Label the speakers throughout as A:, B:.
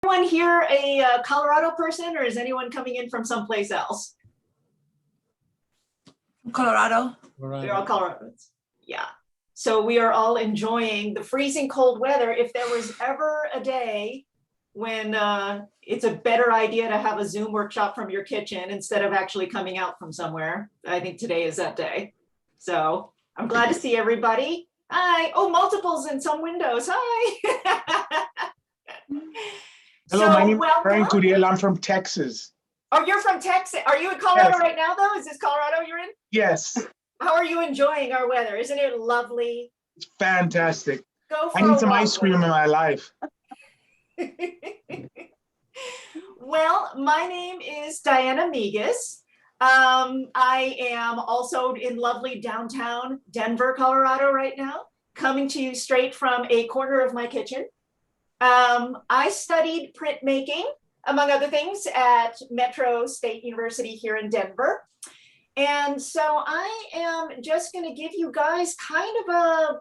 A: anyone here a Colorado person, or is anyone coming in from someplace else?
B: Colorado.
A: They're all Coloradans. Yeah. So we are all enjoying the freezing cold weather. If there was ever a day when it's a better idea to have a Zoom workshop from your kitchen instead of actually coming out from somewhere, I think today is that day. So I'm glad to see everybody. Hi. Oh, multiples in some windows. Hi.
C: Hello,
A: So,
C: my name is
A: welcome.
C: Brian Curiel. I'm from Texas.
A: Oh, you're from Texas. Are you in Colorado
C: Yes.
A: right now, though? Is this Colorado you're in?
C: Yes,
A: How are you enjoying our weather? Isn't it lovely?
C: it's fantastic.
A: Go for
C: I need
A: a
C: some
A: walk
C: ice cream
A: with
C: in my life.
A: Well, my name is Dianna Miguez. I am also in lovely downtown Denver, Colorado right now, coming to you straight from a corner of my kitchen. I studied printmaking, among other things, at Metro State University here in Denver. And so I am just going to give you guys kind of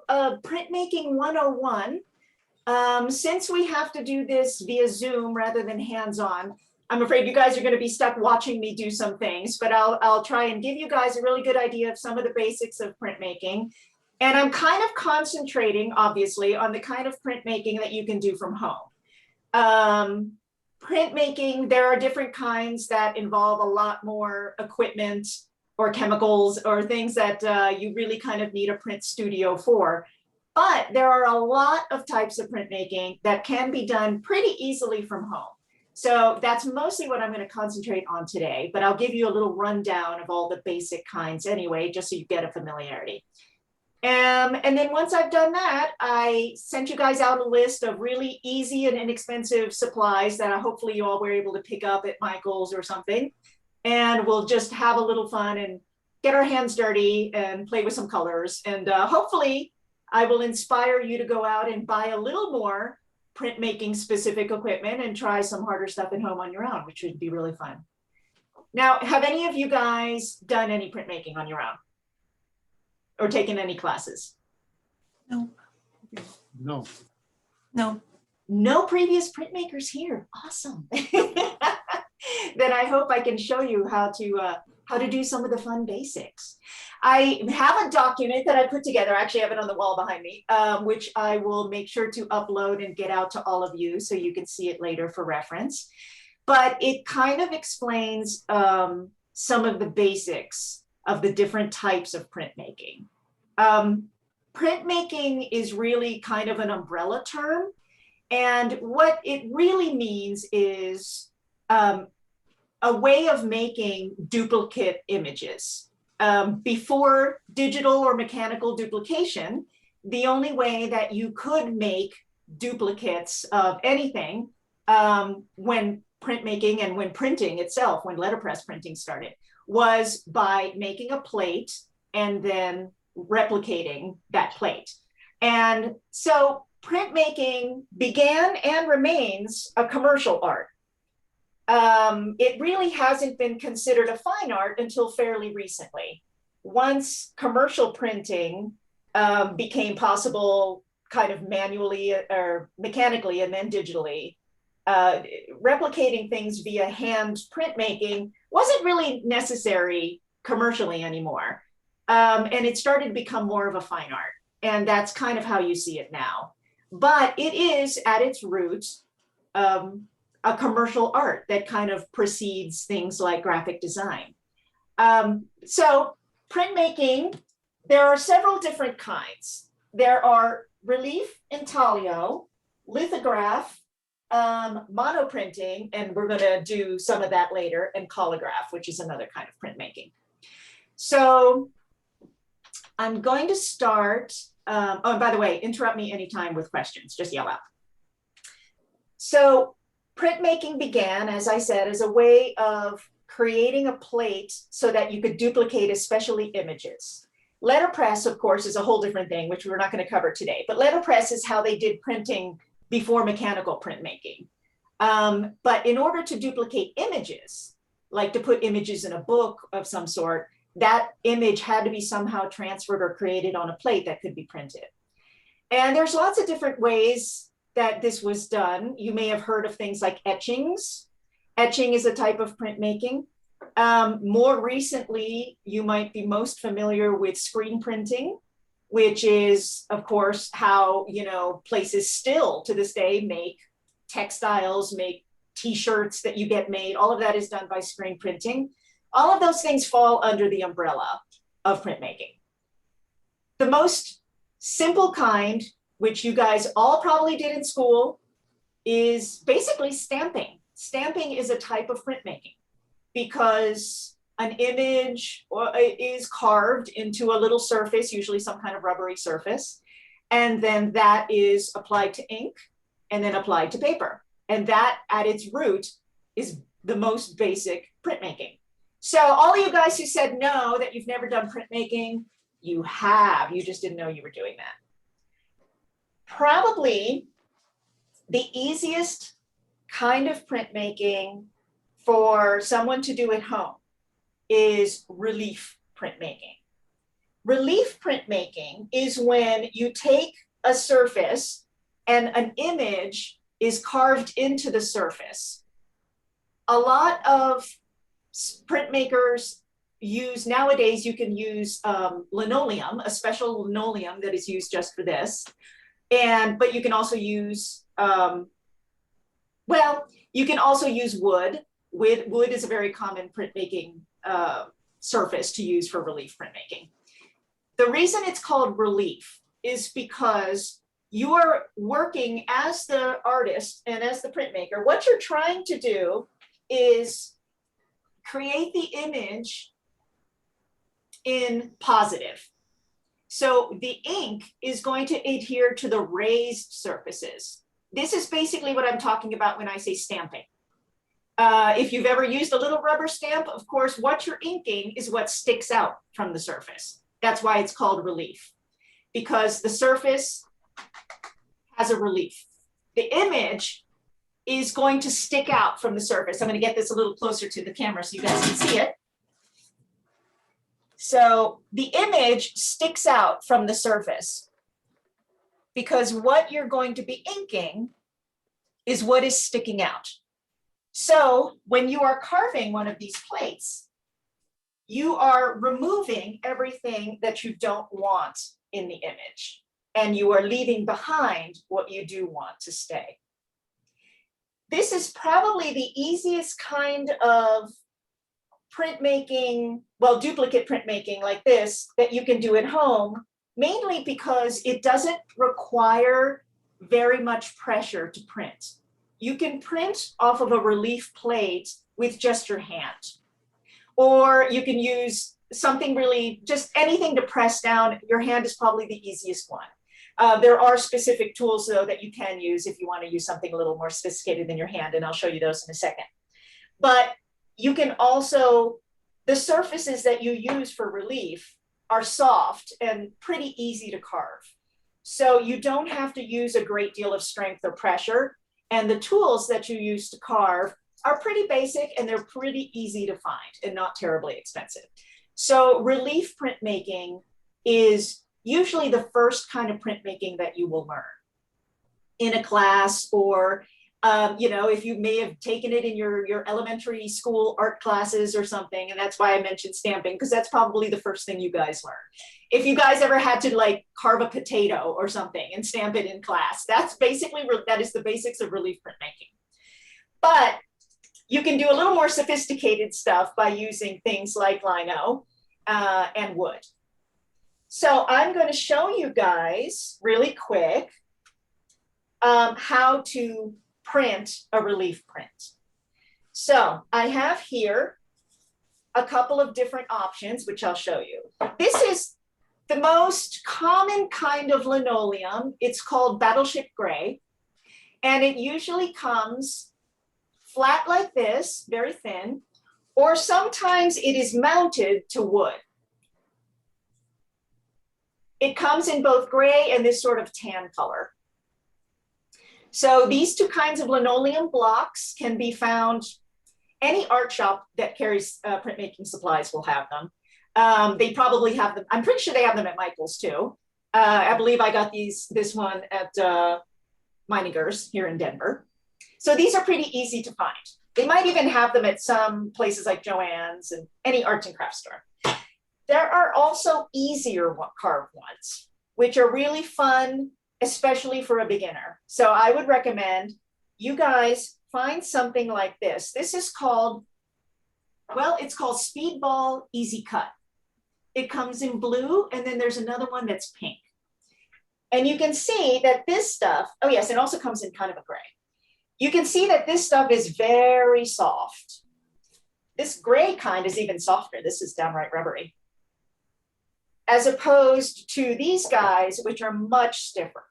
A: a printmaking 101. Since we have to do this via Zoom rather than hands-on, I'm afraid you guys are going to be stuck watching me do some things, but I'll try and give you guys a really good idea of some of the basics of printmaking. And I'm kind of concentrating, obviously, on the kind of printmaking that you can do from home. Printmaking, there are different kinds that involve a lot more equipment or chemicals or things that you really kind of need a print studio for. But there are a lot of types of printmaking that can be done pretty easily from home. So that's mostly what I'm going to concentrate on today, but I'll give you a little rundown of all the basic kinds anyway, just so you get a familiarity. And then once I've done that, I sent you guys out a list of really easy and inexpensive supplies that hopefully you all were able to pick up at Michael's or something. And we'll just have a little fun and get our hands dirty and play with some colors. And hopefully I will inspire you to go out and buy a little more printmaking specific equipment and try some harder stuff at home on your own, which would be really fun. Now, have any of you guys done any printmaking on your own? Or taken any classes?
B: No.
C: No.
B: No.
A: No previous printmakers here. Awesome. Then I hope I can show you how to do some of the fun basics. I have a document that I put together. I actually have it on the wall behind me, which I will make sure to upload and get out to all of you so you can see it later for reference. But it kind of explains some of the basics of the different types of printmaking. Printmaking is really kind of an umbrella term. And what it really means is a way of making duplicate images. Before digital or mechanical duplication, the only way that you could make duplicates of anything when printmaking and when printing itself, when letterpress printing started, was by making a plate and then replicating that plate. And so printmaking began and remains a commercial art. It really hasn't been considered a fine art until fairly recently. Once commercial printing became possible kind of manually or mechanically and then digitally, replicating things via hand printmaking wasn't really necessary commercially anymore. And it started to become more of a fine art. And that's kind of how you see it now. But it is at its roots a commercial art that kind of precedes things like graphic design. So printmaking, there are several different kinds. There are relief intaglio, lithograph, monoprinting, and we're going to do some of that later, and collograph, which is another kind of printmaking. So I'm going to start. Oh, and by the way, interrupt me anytime with questions, just yell out. So printmaking began, as I said, as a way of creating a plate so that you could duplicate especially images. Letterpress, of course, is a whole different thing, which we're not going to cover today. But letterpress is how they did printing before mechanical printmaking. But in order to duplicate images, like to put images in a book of some sort, that image had to be somehow transferred or created on a plate that could be printed. And there's lots of different ways that this was done. You may have heard of things like etchings. Etching is a type of printmaking. More recently, you might be most familiar with screen printing, which is, of course, how, you know, places still to this day make textiles, make t-shirts that you get made. All of that is done by screen printing. All of those things fall under the umbrella of printmaking. The most simple kind, which you guys all probably did in school, is basically stamping. Stamping is a type of printmaking because an image is carved into a little surface, usually some kind of rubbery surface, and then that is applied to ink and then applied to paper. And that at its root is the most basic printmaking. So all of you guys who said no, that you've never done printmaking, you have, you just didn't know you were doing that. Probably the easiest kind of printmaking for someone to do at home is relief printmaking. Relief printmaking is when you take a surface and an image is carved into the surface. A lot of printmakers use, nowadays you can use linoleum, a special linoleum that is used just for this. But you can also use, you can also use wood. Wood is a very common printmaking surface to use for relief printmaking. The reason it's called relief is because you are working as the artist and as the printmaker. What you're trying to do is create the image in positive. So the ink is going to adhere to the raised surfaces. This is basically what I'm talking about when I say stamping. If you've ever used a little rubber stamp, of course, what you're inking is what sticks out from the surface. That's why it's called relief, because the surface has a relief. The image is going to stick out from the surface. I'm going to get this a little closer to the camera so you guys can see it. So the image sticks out from the surface because what you're going to be inking is what is sticking out. So when you are carving one of these plates, you are removing everything that you don't want in the image, and you are leaving behind what you do want to stay. This is probably the easiest kind of printmaking, well, duplicate printmaking like this that you can do at home, mainly because it doesn't require very much pressure to print. You can print off of a relief plate with just your hand, or you can use something really, just anything to press down. Your hand is probably the easiest one. There are specific tools though that you can use if you want to use something a little more sophisticated than your hand, and I'll show you those in a second. But you can also, the surfaces that you use for relief are soft and pretty easy to carve. So you don't have to use a great deal of strength or pressure. And the tools that you use to carve are pretty basic and they're pretty easy to find and not terribly expensive. So relief printmaking is usually the first kind of printmaking that you will learn in a class, or you know, if you may have taken it in your elementary school art classes or something. And that's why I mentioned stamping, because that's probably the first thing you guys learn. If you guys ever had to like carve a potato or something and stamp it in class, that's basically, that is the basics of relief printmaking. But you can do a little more sophisticated stuff by using things like lino and wood. So I'm going to show you guys really quick how to print a relief print. So I have here a couple of different options, which I'll show you. This is the most common kind of linoleum. It's called Battleship Gray, and it usually comes flat like this, very thin, or sometimes it is mounted to wood. It comes in both gray and this sort of tan color. So these two kinds of linoleum blocks can be found, any art shop that carries printmaking supplies will have them. They probably have them, I'm pretty sure they have them at Michael's too. I believe I got this one at Meiningers here in Denver. So these are pretty easy to find. They might even have them at some places like Joann's and any arts and crafts store. There are also easier carved ones, which are really fun, especially for a beginner. So I would recommend you guys find something like this. This is called, well, it's called Speedball Easy Cut. It comes in blue, and then there's another one that's pink. And you can see that this stuff, oh yes, it also comes in kind of a gray. You can see that this stuff is very soft. This gray kind is even softer. This is downright rubbery. As opposed to these guys, which are much stiffer.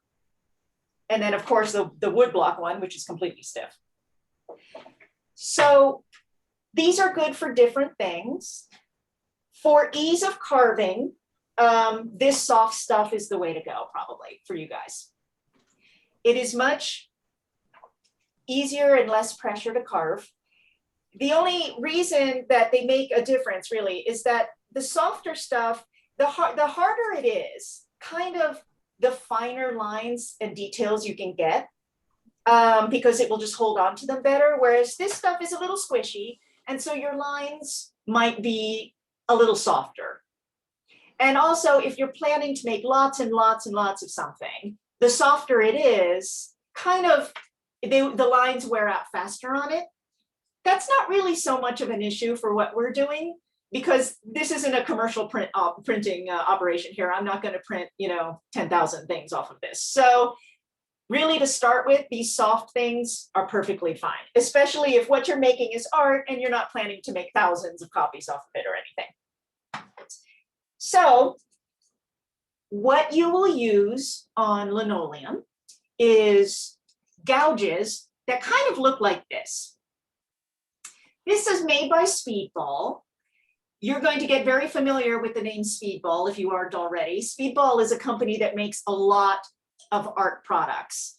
A: And then of course the woodblock one, which is completely stiff. So these are good for different things. For ease of carving, this soft stuff is the way to go probably for you guys. It is much easier and less pressure to carve. The only reason that they make a difference really is that the softer stuff, the harder it is, kind of the finer lines and details you can get, because it will just hold on to them better. Whereas this stuff is a little squishy, and so your lines might be a little softer. And also, if you're planning to make lots and lots and lots of something, the softer it is, kind of, the lines wear out faster on it. That's not really so much of an issue for what we're doing, because this isn't a commercial printing operation here. I'm not going to print, 10,000 things off of this. So really, to start with, these soft things are perfectly fine, especially if what you're making is art and you're not planning to make thousands of copies off of it or anything. So what you will use on linoleum is gouges that kind of look like this. This is made by Speedball. You're going to get very familiar with the name Speedball if you aren't already. Speedball is a company that makes a lot of art products.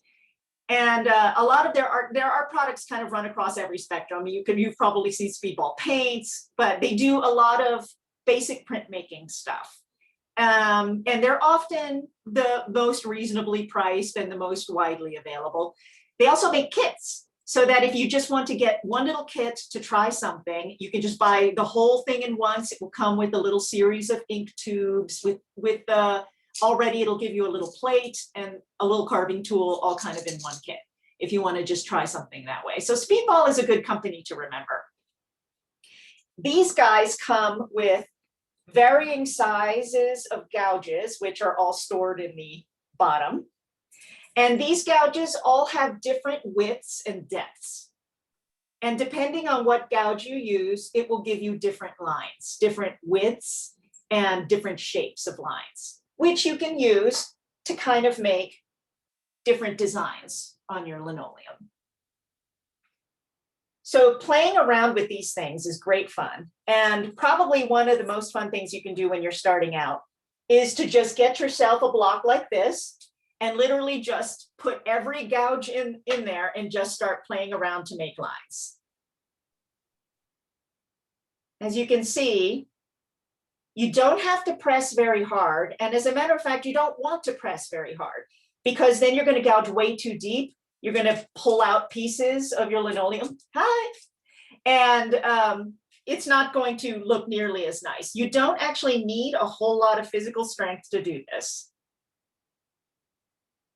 A: And a lot of their art products kind of run across every spectrum. You've probably seen Speedball paints, but they do a lot of basic printmaking stuff. And they're often the most reasonably priced and the most widely available. They also make kits, so that if you just want to get one little kit to try something, you can just buy the whole thing in once. It will come with a little series of ink tubes with already it'll give you a little plate and a little carving tool, all kind of in one kit, if you want to just try something that way. So Speedball is a good company to remember. These guys come with varying sizes of gouges, which are all stored in the bottom. And these gouges all have different widths and depths. And depending on what gouge you use, it will give you different lines, different widths, and different shapes of lines, which you can use to kind of make different designs on your linoleum. So playing around with these things is great fun. And probably one of the most fun things you can do when you're starting out is to just get yourself a block like this and literally just put every gouge in there and just start playing around to make lines. As you can see, you don't have to press very hard. And as a matter of fact, you don't want to press very hard, because then you're going to gouge way too deep. You're going to pull out pieces of your linoleum. Hi. And it's not going to look nearly as nice. You don't actually need a whole lot of physical strength to do this.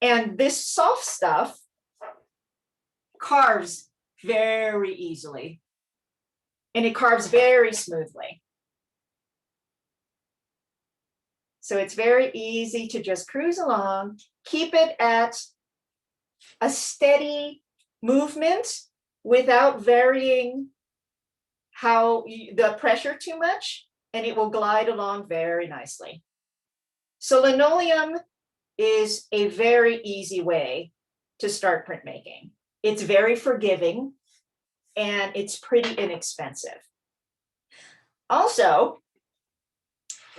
A: And this soft stuff carves very easily, and it carves very smoothly. So it's very easy to just cruise along, keep it at a steady movement without varying the pressure too much, and it will glide along very nicely. So linoleum is a very easy way to start printmaking. It's very forgiving, and it's pretty inexpensive. Also,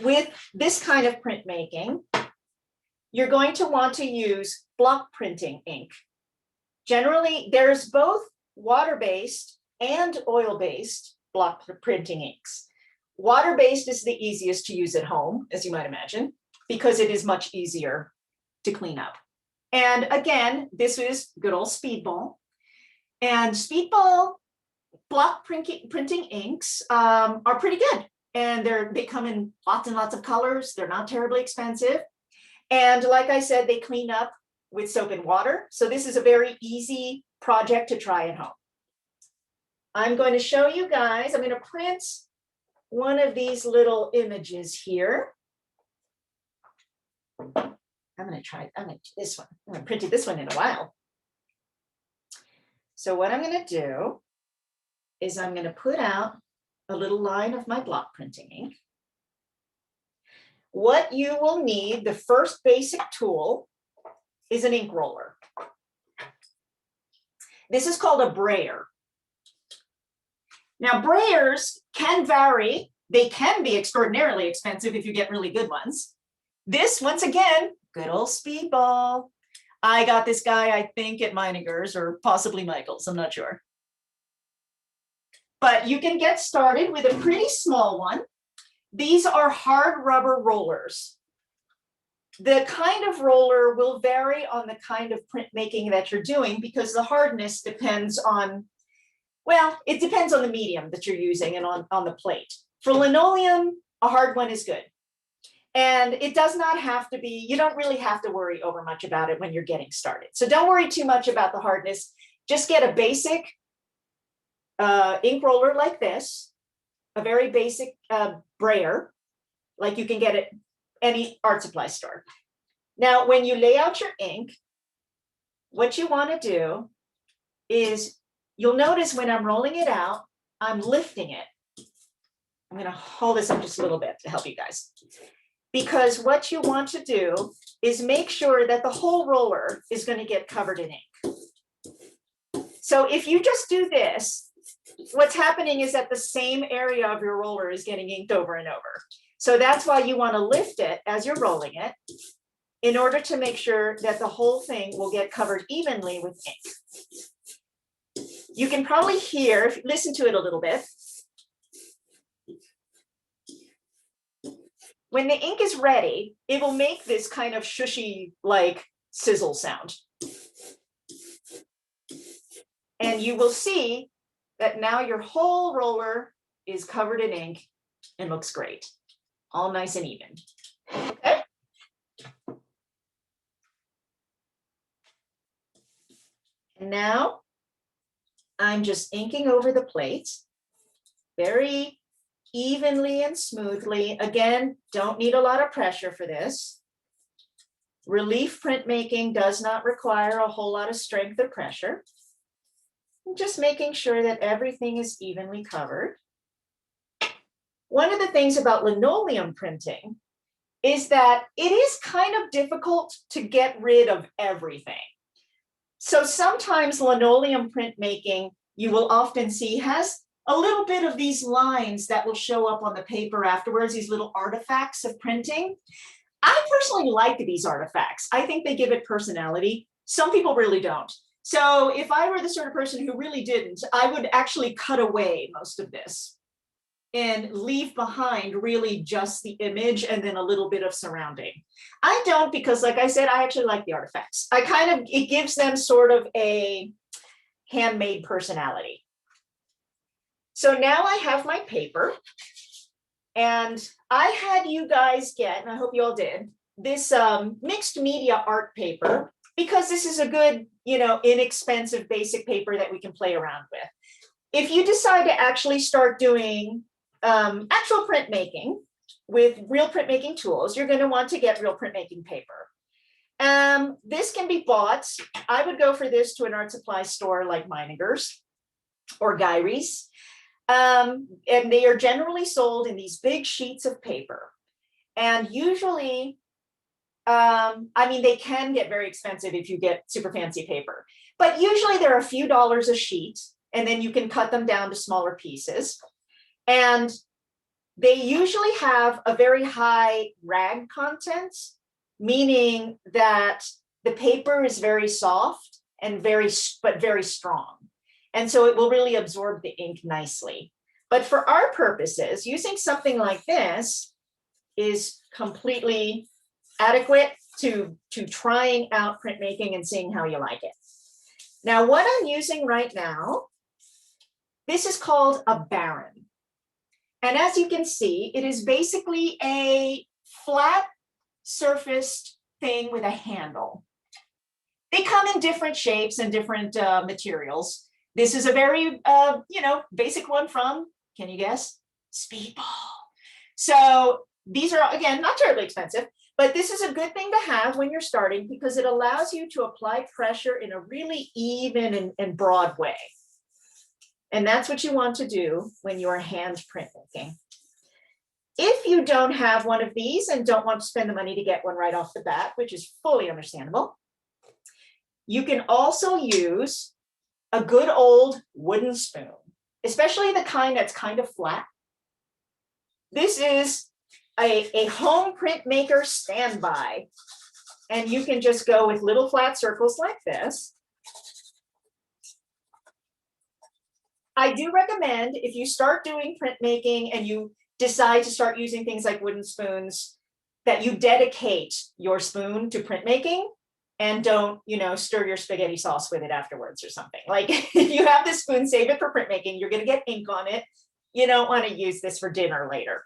A: with this kind of printmaking, you're going to want to use block printing ink. Generally, there's both water-based and oil-based block printing inks. Water-based is the easiest to use at home, as you might imagine, because it is much easier to clean up. And again, this is good old Speedball. And Speedball block printing inks are pretty good. And they come in lots and lots of colors. They're not terribly expensive. And like I said, they clean up with soap and water. So this is a very easy project to try at home. I'm going to show you guys, I'm going to print one of these little images here. I'm going to do this one. I haven't printed this one in a while. So what I'm going to do is I'm going to put out a little line of my block printing ink. What you will need, the first basic tool, is an ink roller. This is called a brayer. Now, brayers can vary. They can be extraordinarily expensive if you get really good ones. This, once again, good old Speedball. I got this guy, I think, at Meininger's or possibly Michael's, I'm not sure. But you can get started with a pretty small one. These are hard rubber rollers. The kind of roller will vary on the kind of printmaking that you're doing because the hardness depends on, well, it depends on the medium that you're using and on the plate. For linoleum, a hard one is good. And it does not have to be, you don't really have to worry over much about it when you're getting started. So don't worry too much about the hardness. Just get a basic ink roller like this, a very basic brayer, like you can get at any art supply store. Now, when you lay out your ink, what you want to do is, you'll notice when I'm rolling it out, I'm lifting it. I'm going to hold this up just a little bit to help you guys. Because what you want to do is make sure that the whole roller is going to get covered in ink. So if you just do this, what's happening is that the same area of your roller is getting inked over and over. So that's why you want to lift it as you're rolling it in order to make sure that the whole thing will get covered evenly with ink. You can probably hear, listen to it a little bit. When the ink is ready, it will make this kind of shushy, like sizzle sound. And you will see that now your whole roller is covered in ink and looks great. All nice and even. Okay. And now I'm just inking over the plate very evenly and smoothly. Again, don't need a lot of pressure for this. Relief printmaking does not require a whole lot of strength or pressure. I'm just making sure that everything is evenly covered. One of the things about linoleum printing is that it is kind of difficult to get rid of everything. So sometimes linoleum printmaking, you will often see, has a little bit of these lines that will show up on the paper afterwards, these little artifacts of printing. I personally like these artifacts. I think they give it personality. Some people really don't. So if I were the sort of person who really didn't, I would actually cut away most of this and leave behind really just the image and then a little bit of surrounding. I don't, because like I said, I actually like the artifacts. It gives them sort of a handmade personality. So now I have my paper, and I had you guys get, and I hope you all did, this mixed media art paper, because this is a good, inexpensive basic paper that we can play around with. If you decide to actually start doing actual printmaking with real printmaking tools, you're going to want to get real printmaking paper. This can be bought. I would go for this to an art supply store like Meininger's or Gyrie's. And they are generally sold in these big sheets of paper. And usually, they can get very expensive if you get super fancy paper, but usually they're a few dollars a sheet, and then you can cut them down to smaller pieces. And they usually have a very high rag content, meaning that the paper is very soft and very strong. And so it will really absorb the ink nicely. But for our purposes, using something like this is completely adequate. to trying out printmaking and seeing how you like it. Now, what I'm using right now, this is called a baron. And as you can see, it is basically a flat surfaced thing with a handle. They come in different shapes and different materials. This is a very, basic one from, can you guess? Speedball. So these are, again, not terribly expensive, but this is a good thing to have when you're starting because it allows you to apply pressure in a really even and broad way. And that's what you want to do when you are hand printmaking. If you don't have one of these and don't want to spend the money to get one right off the bat, which is fully understandable, you can also use a good old wooden spoon, especially the kind that's kind of flat. This is a home printmaker standby, and you can just go with little flat circles like this. I do recommend if you start doing printmaking and you decide to start using things like wooden spoons, that you dedicate your spoon to printmaking and don't, stir your spaghetti sauce with it afterwards or something. Like if you have this spoon, save it for printmaking, you're going to get ink on it. You don't want to use this for dinner later.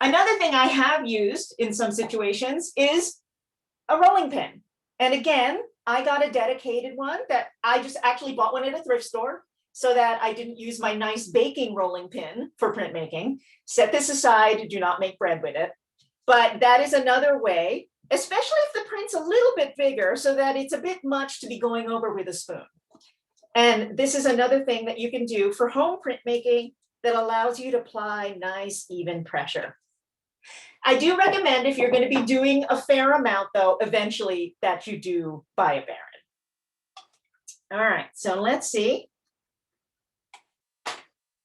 A: Another thing I have used in some situations is a rolling pin. And again, I got a dedicated one that I just actually bought one at a thrift store so that I didn't use my nice baking rolling pin for printmaking. Set this aside, do not make bread with it. But that is another way, especially if the print's a little bit bigger so that it's a bit much to be going over with a spoon. And this is another thing that you can do for home printmaking that allows you to apply nice, even pressure. I do recommend if you're going to be doing a fair amount, though, eventually that you do buy a baron. All right, so let's see.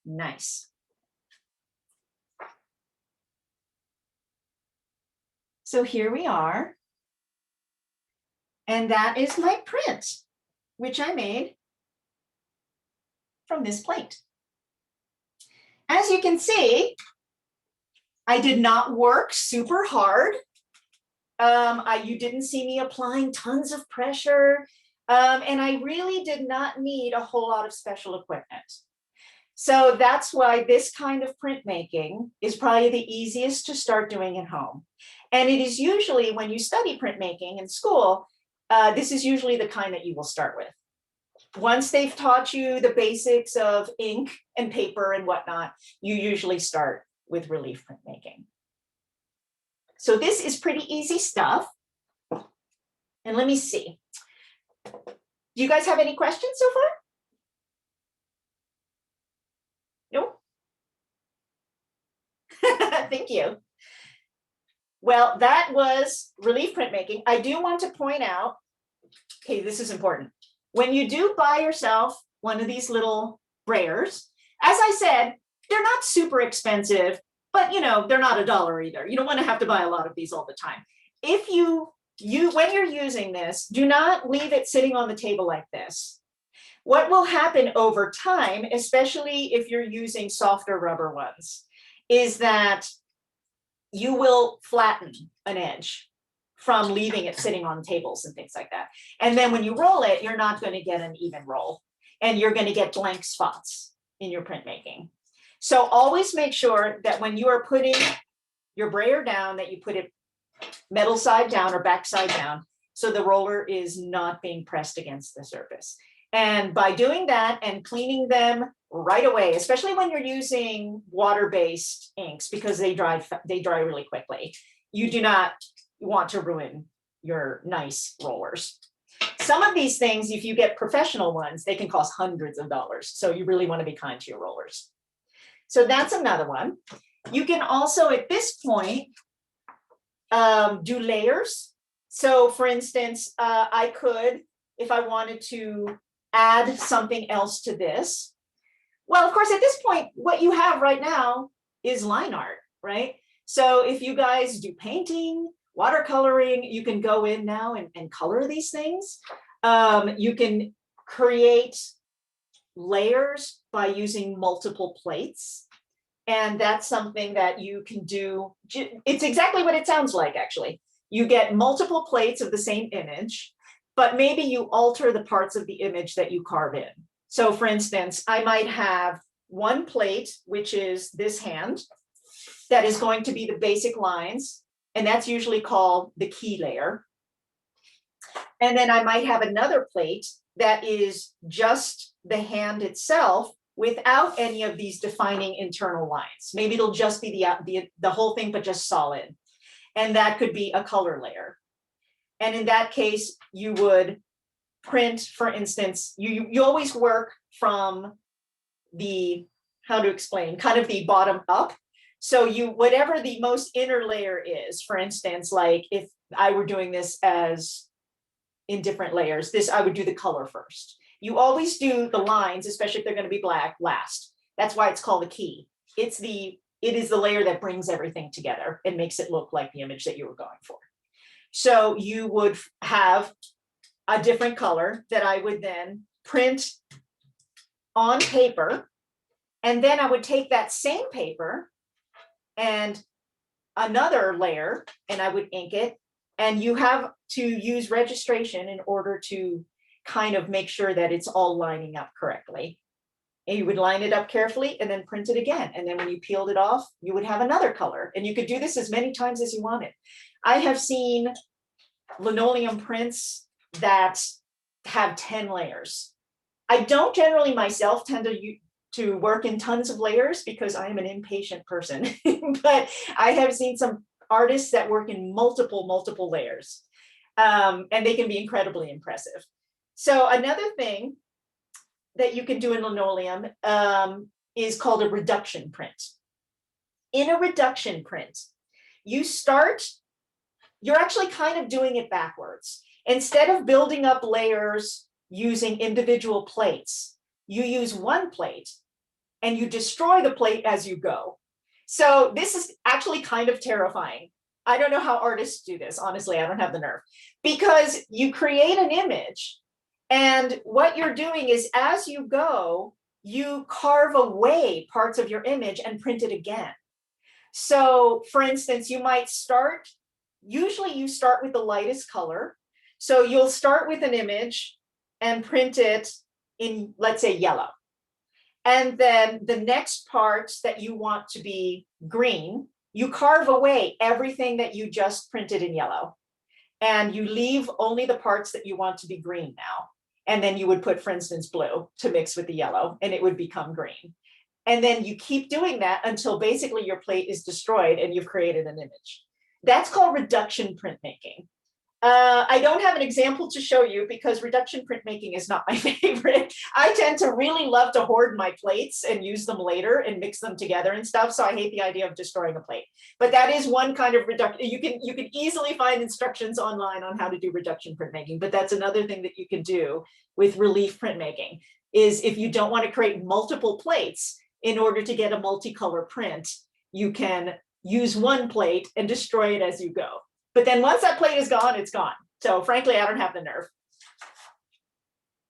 A: Nice. So here we are. And that is my print, which I made from this plate. As you can see, I did not work super hard. You didn't see me applying tons of pressure. And I really did not need a whole lot of special equipment. So that's why this kind of printmaking is probably the easiest to start doing at home. And it is usually when you study printmaking in school, this is usually the kind that you will start with. Once they've taught you the basics of ink and paper and whatnot, you usually start with relief printmaking. So this is pretty easy stuff. And let me see. Do you guys have any questions so far? No? Thank you. Well, that was relief printmaking. I do want to point out, okay, this is important. When you do buy yourself one of these little brayers, as I said, they're not super expensive, but they're not $1 either. You don't want to have to buy a lot of these all the time. If when you're using this, do not leave it sitting on the table like this. What will happen over time, especially if you're using softer rubber ones, is that you will flatten an edge from leaving it sitting on tables and things like that. And then when you roll it, you're not going to get an even roll, and you're going to get blank spots in your printmaking. So always make sure that when you are putting your brayer down, that you put it metal side down or back side down, so the roller is not being pressed against the surface. And by doing that and cleaning them right away, especially when you're using water-based inks, because they dry really quickly, you do not want to ruin your nice rollers. Some of these things, if you get professional ones, they can cost hundreds of dollars. So you really want to be kind to your rollers. So that's another one. You can also, at this point, do layers. So for instance, I could, if I wanted to add something else to this. Well, of course, at this point, what you have right now is line art, right? So if you guys do painting, watercoloring, you can go in now and color these things. You can create layers by using multiple plates. And that's something that you can do. It's exactly what it sounds like, actually. you get multiple plates of the same image, but maybe you alter the parts of the image that you carve in. So for instance, I might have one plate, which is this hand, that is going to be the basic lines, and that's usually called the key layer. And then I might have another plate that is just the hand itself without any of these defining internal lines. Maybe it'll just be the whole thing, but just solid. And that could be a color layer. And in that case, you would print, for instance, you always work from the, how to explain, kind of the bottom up. So whatever the most inner layer is, for instance, like if I were doing this as in different layers, I would do the color first. You always do the lines, especially if they're going to be black, last. That's why it's called a key. It is the layer that brings everything together and makes it look like the image that you were going for. So you would have a different color that I would then print on paper. And then I would take that same paper and another layer, and I would ink it. And you have to use registration in order to kind of make sure that it's all lining up correctly. And you would line it up carefully and then print it again. And then when you peeled it off, you would have another color. And you could do this as many times as you wanted. I have seen linoleum prints that have 10 layers. I don't generally myself tend to work in tons of layers because I am an impatient person, but I have seen some artists that work in multiple layers, and they can be incredibly impressive. So another thing that you can do in linoleum is called a reduction print. In a reduction print, you're actually kind of doing it backwards. Instead of building up layers using individual plates, you use one plate and you destroy the plate as you go. So this is actually kind of terrifying. I don't know how artists do this. Honestly, I don't have the nerve, because you create an image and what you're doing is as you go, you carve away parts of your image and print it again. So for instance, usually you start with the lightest color. So you'll start with an image and print it in, let's say, yellow. And then the next parts that you want to be green, you carve away everything that you just printed in yellow. And you leave only the parts that you want to be green now. And then you would put, for instance, blue to mix with the yellow, and it would become green. And then you keep doing that until basically your plate is destroyed and you've created an image. That's called reduction printmaking. I don't have an example to show you because reduction printmaking is not my favorite. I tend to really love to hoard my plates and use them later and mix them together and stuff. So I hate the idea of destroying a plate. But that is one kind of reduction. You can easily find instructions online on how to do reduction printmaking. But that's another thing that you can do with relief printmaking is if you don't want to create multiple plates in order to get a multicolor print, you can use one plate and destroy it as you go. But then once that plate is gone, it's gone. So frankly, I don't have the nerve.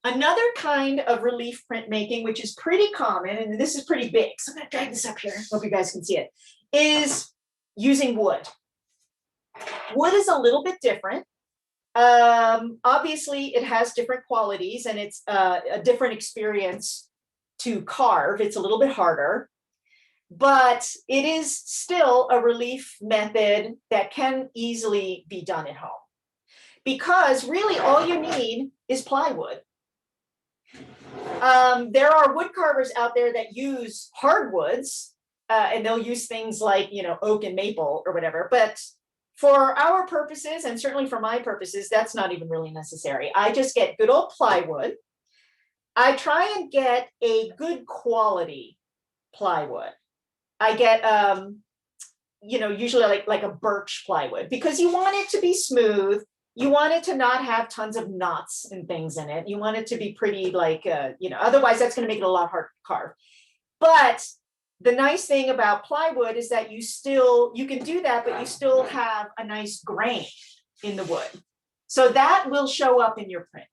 A: Another kind of relief printmaking, which is pretty common, and this is pretty big, so I'm gonna drag this up here, hope you guys can see it, is using wood. Wood is a little bit different. Obviously, it has different qualities and it's a different experience to carve. It's a little bit harder. But it is still a relief method that can easily be done at home because really all you need is plywood. There are wood carvers out there that use hardwoods and they'll use things like, oak and maple or whatever. But for our purposes, and certainly for my purposes, that's not even really necessary. I just get good old plywood. I try and get a good quality plywood. I get, usually like a birch plywood because you want it to be smooth. You want it to not have tons of knots and things in it. You want it to be pretty otherwise that's going to make it a lot harder to carve. But the nice thing about plywood is that you can do that, but you still have a nice grain in the wood. So that will show up in your print.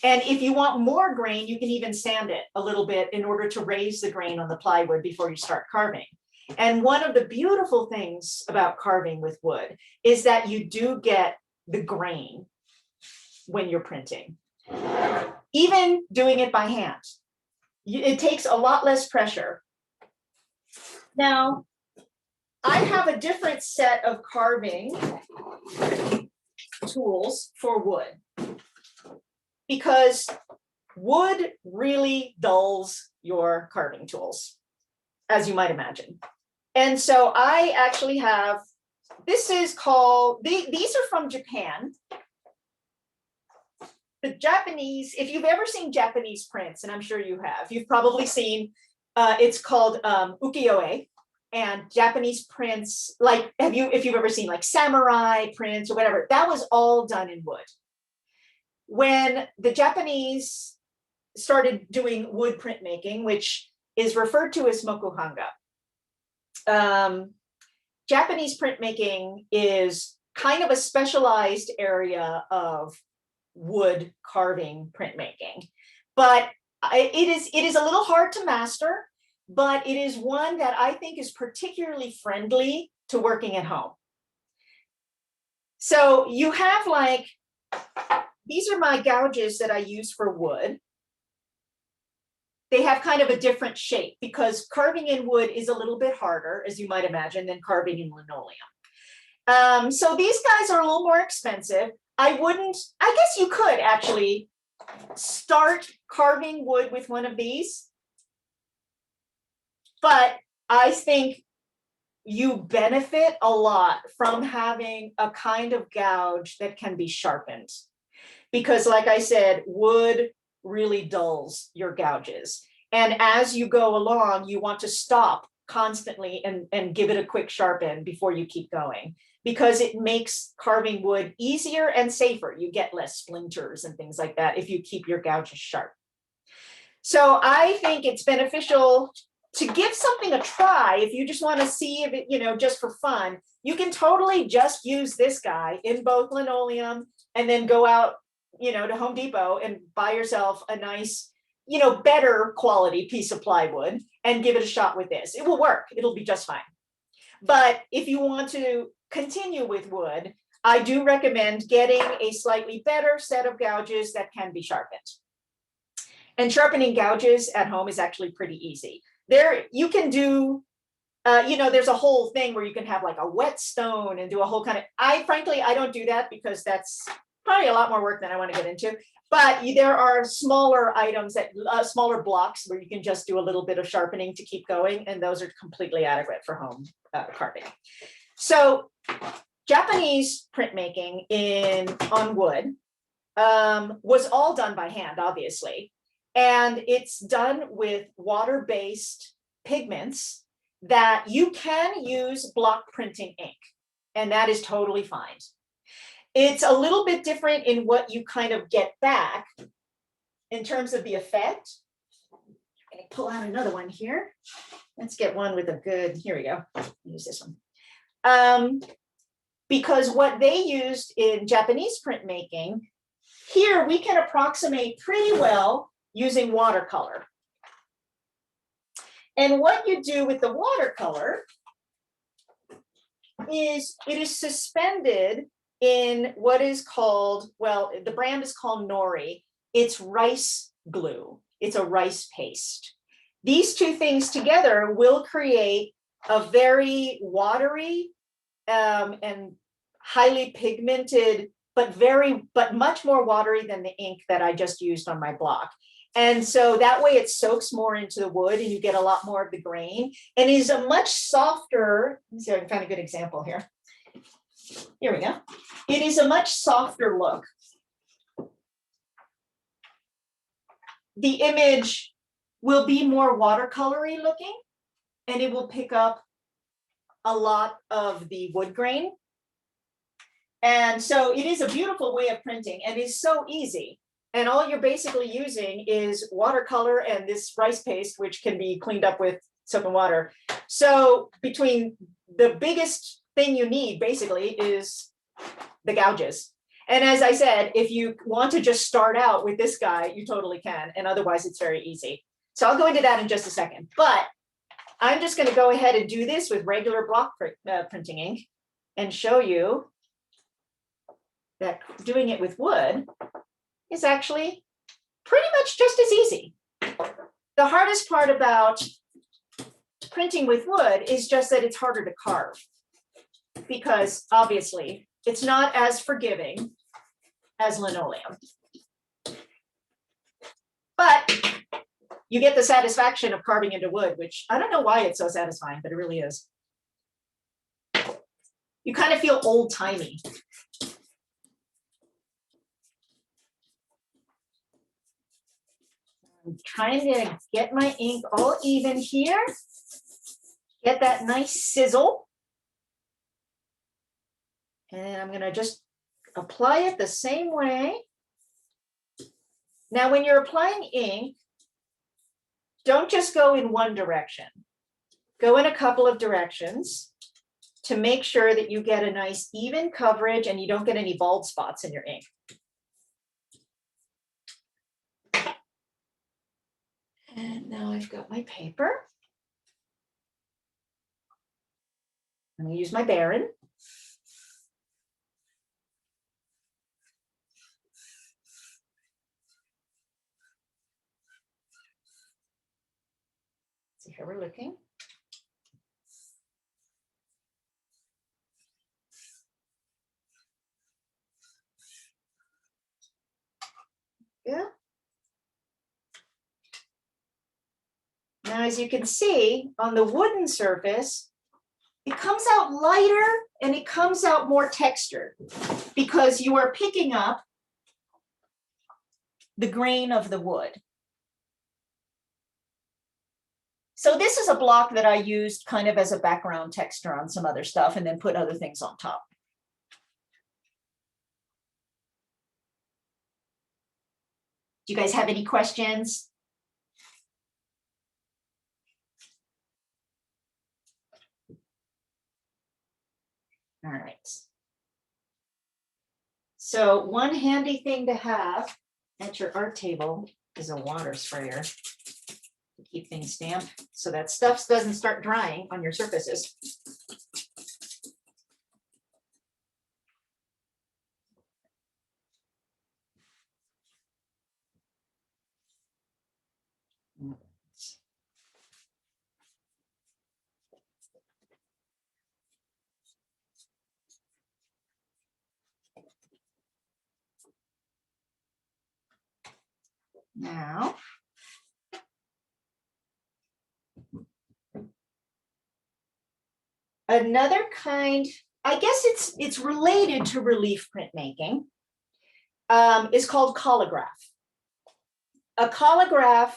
A: And if you want more grain, you can even sand it a little bit in order to raise the grain on the plywood before you start carving. And one of the beautiful things about carving with wood is that you do get the grain when you're printing. Even doing it by hand, it takes a lot less pressure. Now, I have a different set of carving tools for wood because wood really dulls your carving tools, as you might imagine. And so I actually have, this is called, these are from Japan. The Japanese, if you've ever seen Japanese prints, and I'm sure you have, you've probably seen, it's called ukiyo-e, and Japanese prints, like, if you've ever seen like samurai prints or whatever, that was all done in wood. When the Japanese started doing wood printmaking, which is referred to as mokuhanga, Japanese printmaking is kind of a specialized area of wood carving printmaking, but it is a little hard to master, but it is one that I think is particularly friendly to working at home. So you have like, these are my gouges that I use for wood. They have kind of a different shape because carving in wood is a little bit harder, as you might imagine, than carving in linoleum. So these guys are a little more expensive. I guess you could actually start carving wood with one of these, but I think you benefit a lot from having a kind of gouge that can be sharpened. Because like I said, wood really dulls your gouges. And as you go along, you want to stop constantly and give it a quick sharpen before you keep going, because it makes carving wood easier and safer. You get less splinters and things like that if you keep your gouges sharp. So I think it's beneficial to give something a try. If you just want to see if it, just for fun, you can totally just use this guy in both linoleum and then go out, to Home Depot and buy yourself a nice, better quality piece of plywood and give it a shot with this. It will work. It'll be just fine. But if you want to continue with wood, I do recommend getting a slightly better set of gouges that can be sharpened. And sharpening gouges at home is actually pretty easy. You can do, there's a whole thing where you can have like a whetstone and do a whole kind of, frankly, I don't do that because that's probably a lot more work than I want to get into. But there are smaller items smaller blocks where you can just do a little bit of sharpening to keep going, and those are completely adequate for home carving. So Japanese printmaking on wood was all done by hand, obviously. And it's done with water-based pigments that you can use block printing ink, and that is totally fine. It's a little bit different in what you kind of get back in terms of the effect. I'm going to pull out another one here. Let's get one with a good, here we go. Use this one. Because what they used in Japanese printmaking, here we can approximate pretty well using watercolor. And what you do with the watercolor is it is suspended in what is called, the brand is called Nori. It's rice glue. It's a rice paste. These two things together will create a very watery and highly pigmented, but much more watery than the ink that I just used on my block. And so that way it soaks more into the wood and you get a lot more of the grain, and is a much softer, let me see if I can find a good example here. Here we go. It is a much softer look. The image will be more watercolory looking, and it will pick up a lot of the wood grain. And so it is a beautiful way of printing, and is so easy. And all you're basically using is watercolor and this rice paste, which can be cleaned up with soap and water. So between the biggest thing you need basically is the gouges. And as I said, if you want to just start out with this guy, you totally can. And otherwise it's very easy. So I'll go into that in just a second. But I'm just going to go ahead and do this with regular block printing ink and show you that doing it with wood is actually pretty much just as easy. The hardest part about printing with wood is just that it's harder to carve because obviously it's not as forgiving as linoleum. But you get the satisfaction of carving into wood, which I don't know why it's so satisfying, but it really is. You kind of feel old-timey. I'm trying to get my ink all even here. Get that nice sizzle. And I'm gonna just apply it the same way. Now, when you're applying ink, don't just go in one direction. Go in a couple of directions to make sure that you get a nice even coverage and you don't get any bald spots in your ink. And now I've got my paper. I'm going to use my Baron. See how we're looking. Yeah. Now, as you can see on the wooden surface, it comes out lighter and it comes out more textured because you are picking up the grain of the wood. So this is a block that I used kind of as a background texture on some other stuff and then put other things on top. Do you guys have any questions? All right. So one handy thing to have at your art table is a water sprayer to keep things damp so that stuff doesn't start drying on your surfaces. Now, another kind, I guess it's related to relief printmaking, is called collograph. A collograph,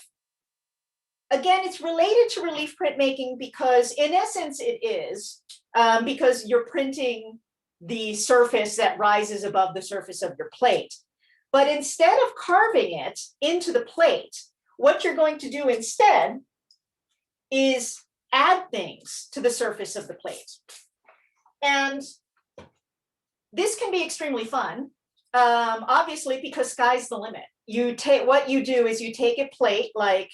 A: again, it's related to relief printmaking because in essence it is, because you're printing the surface that rises above the surface of your plate. But instead of carving it into the plate, what you're going to do instead is add things to the surface of the plate. And this can be extremely fun, obviously, because sky's the limit. What you do is you take a plate like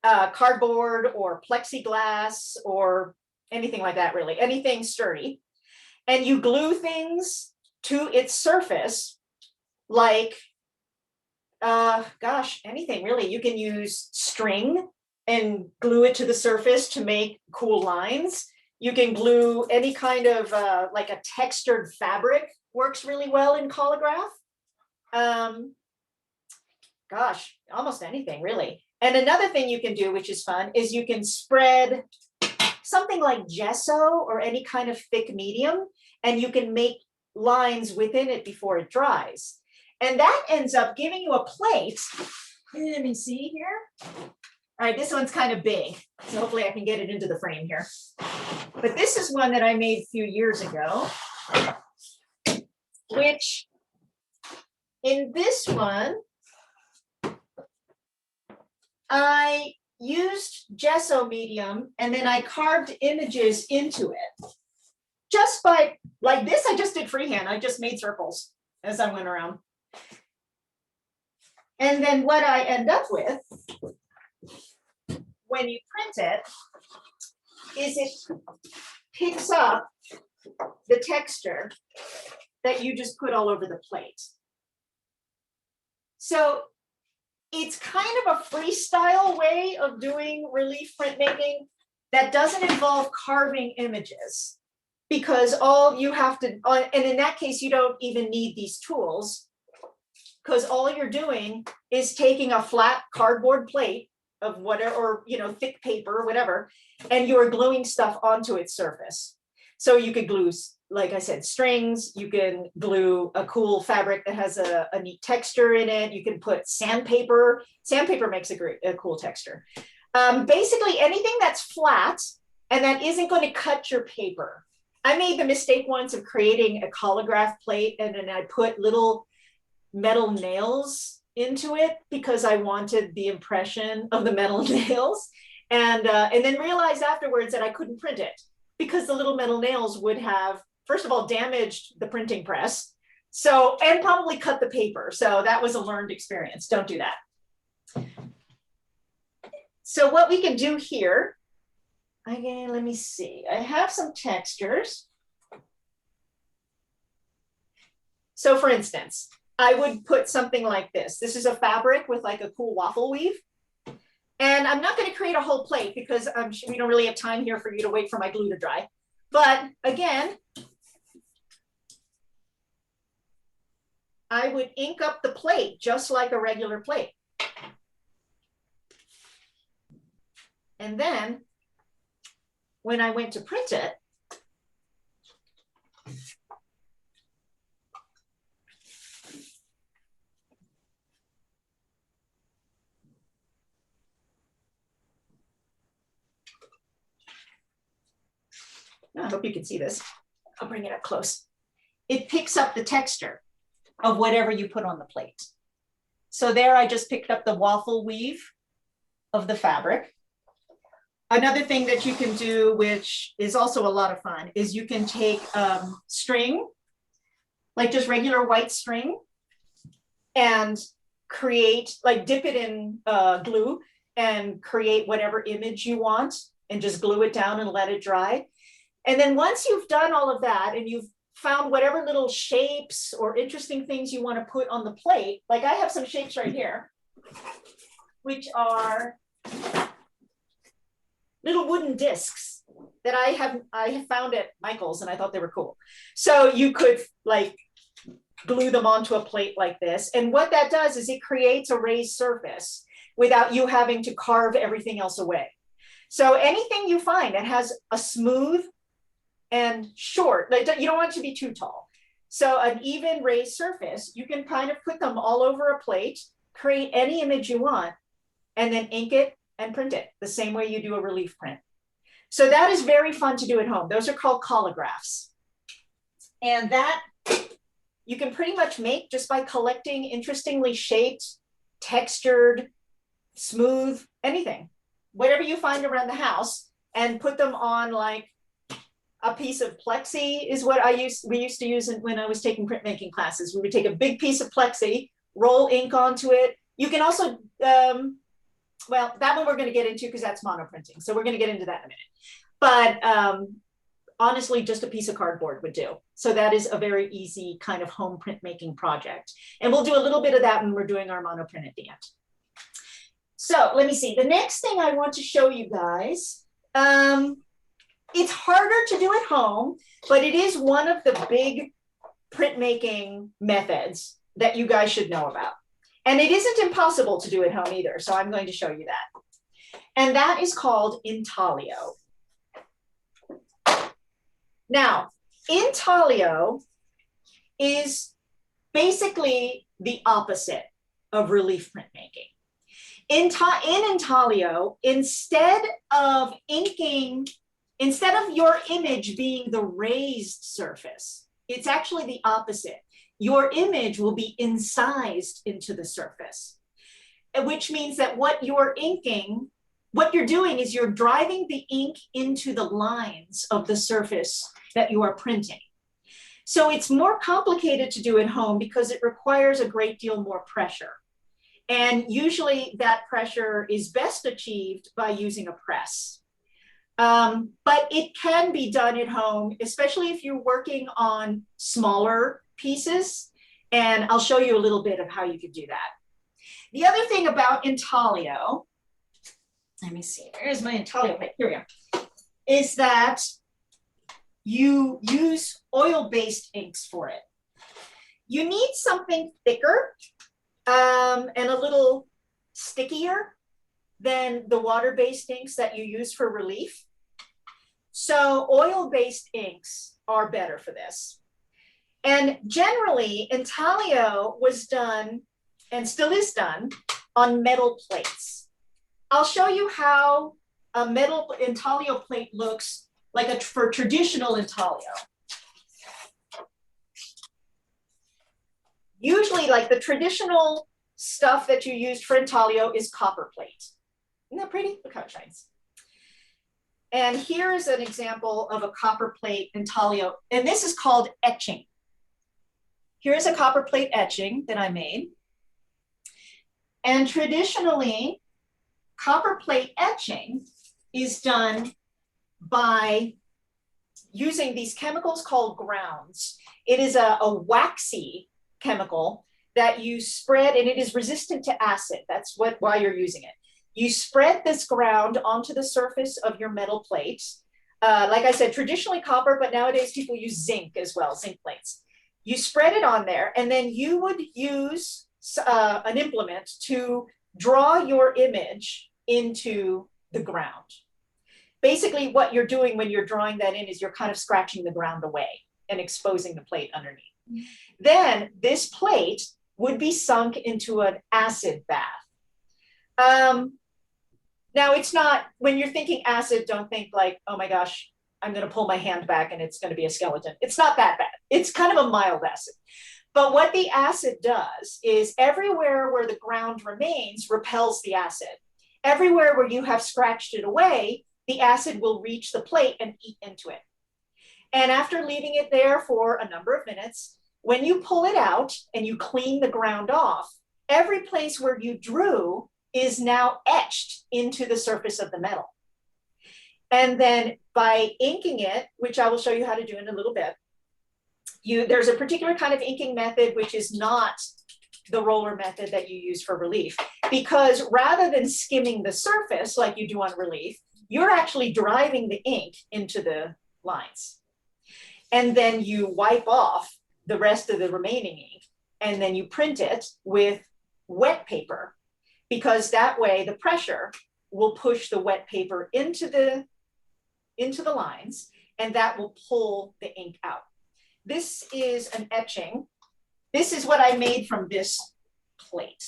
A: cardboard or plexiglass or anything like that, really, anything sturdy, and you glue things to its surface like, gosh, anything really. You can use string and glue it to the surface to make cool lines. You can glue any kind of like a textured fabric, works really well in collograph. Gosh, almost anything really. And another thing you can do, which is fun, is you can spread something like gesso or any kind of thick medium, and you can make lines within it before it dries. And that ends up giving you a plate. Let me see here. All right, this one's kind of big, so hopefully I can get it into the frame here. But this is one that I made a few years ago, which in this one, I used gesso medium and then I carved images into it. Just by, like this, I just did freehand. I just made circles as I went around. And then what I end up with, when you print it, is it picks up the texture that you just put all over the plate. So it's kind of a freestyle way of doing relief printmaking that doesn't involve carving images, because all you have to, and in that case, you don't even need these tools, because all you're doing is taking a flat cardboard plate of whatever, or thick paper or whatever, and you're gluing stuff onto its surface. So you could glue, like I said, strings. You can glue a cool fabric that has a neat texture in it. You can put sandpaper. Sandpaper makes a cool texture. Basically anything that's flat and that isn't going to cut your paper. I made the mistake once of creating a colograph plate, and then I put little metal nails into it because I wanted the impression of the metal nails, and then realized afterwards that I couldn't print it because the little metal nails would have, first of all, damaged the printing press, and probably cut the paper. So that was a learned experience. Don't do that. So what we can do here, again, let me see. I have some textures. So for instance, I would put something like this. This is a fabric with like a cool waffle weave. And I'm not going to create a whole plate because we don't really have time here for you to wait for my glue to dry. But again, I would ink up the plate just like a regular plate. And then when I went to print it, I hope you can see this. I'll bring it up close. It picks up the texture of whatever you put on the plate. So there I just picked up the waffle weave of the fabric. Another thing that you can do, which is also a lot of fun, is you can take string, like just regular white string, and create, like dip it in glue and create whatever image you want and just glue it down and let it dry. And then once you've done all of that and you've found whatever little shapes or interesting things you want to put on the plate, like I have some shapes right here, which are little wooden discs that I have found at Michael's, and I thought they were cool. So you could like glue them onto a plate like this. And what that does is it creates a raised surface without you having to carve everything else away. So anything you find that has a smooth and short, like you don't want it to be too tall. So an even raised surface, you can kind of put them all over a plate, create any image you want, and then ink it and print it the same way you do a relief print. So that is very fun to do at home. Those are called collagraphs. And that you can pretty much make just by collecting interestingly shaped, textured, smooth, anything, whatever you find around the house, and put them on like a piece of plexi is what we used to use when I was taking printmaking classes. We would take a big piece of plexi, roll ink onto it. You can also, well, that one we're going to get into because that's monoprinting. So we're going to get into that in a minute. But honestly, just a piece of cardboard would do. So that is a very easy kind of home printmaking project. And we'll do a little bit of that when we're doing our monoprint at the end. So let me see. The next thing I want to show you guys, it's harder to do at home, but it is one of the big printmaking methods that you guys should know about. And it isn't impossible to do at home either. So I'm going to show you that. And that is called intaglio. Now, intaglio is basically the opposite of relief printmaking. In intaglio, instead of your image being the raised surface, it's actually the opposite. Your image will be incised into the surface, which means that what you're doing is you're driving the ink into the lines of the surface that you are printing. So it's more complicated to do at home because it requires a great deal more pressure. And usually that pressure is best achieved by using a press. But it can be done at home, especially if you're working on smaller pieces. And I'll show you a little bit of how you could do that. The other thing about intaglio, let me see, here's my intaglio plate, here we go, is that you use oil-based inks for it. You need something thicker and a little stickier than the water-based inks that you use for relief. So oil-based inks are better for this. And generally, intaglio was done, and still is done, on metal plates. I'll show you how a metal intaglio plate looks like for traditional intaglio. Usually, like the traditional stuff that you used for intaglio is copper plate. Isn't that pretty? Look how it shines. And here is an example of a copper plate intaglio, and this is called etching. Here's a copper plate etching that I made. And traditionally, copper plate etching is done by using these chemicals called grounds. It is a waxy chemical that you spread, and it is resistant to acid. That's why you're using it. You spread this ground onto the surface of your metal plate. Like I said, traditionally copper, but nowadays people use zinc as well, zinc plates. You spread it on there, and then you would use an implement to draw your image into the ground. Basically, what you're doing when you're drawing that in is you're kind of scratching the ground away and exposing the plate underneath. Mm-hmm. Then this plate would be sunk into an acid bath. Now, it's not, when you're thinking acid, don't think like, oh my gosh, I'm going to pull my hand back and it's going to be a skeleton. It's not that bad. It's kind of a mild acid. But what the acid does is everywhere where the ground remains repels the acid. Everywhere where you have scratched it away, the acid will reach the plate and eat into it. And after leaving it there for a number of minutes, when you pull it out and you clean the ground off, every place where you drew is now etched into the surface of the metal. And then by inking it, which I will show you how to do in a little bit, there's a particular kind of inking method which is not the roller method that you use for relief, because rather than skimming the surface like you do on relief, you're actually driving the ink into the lines. And then you wipe off the rest of the remaining ink, and then you print it with wet paper, because that way the pressure will push the wet paper into the lines, and that will pull the ink out. This is an etching. This is what I made from this plate.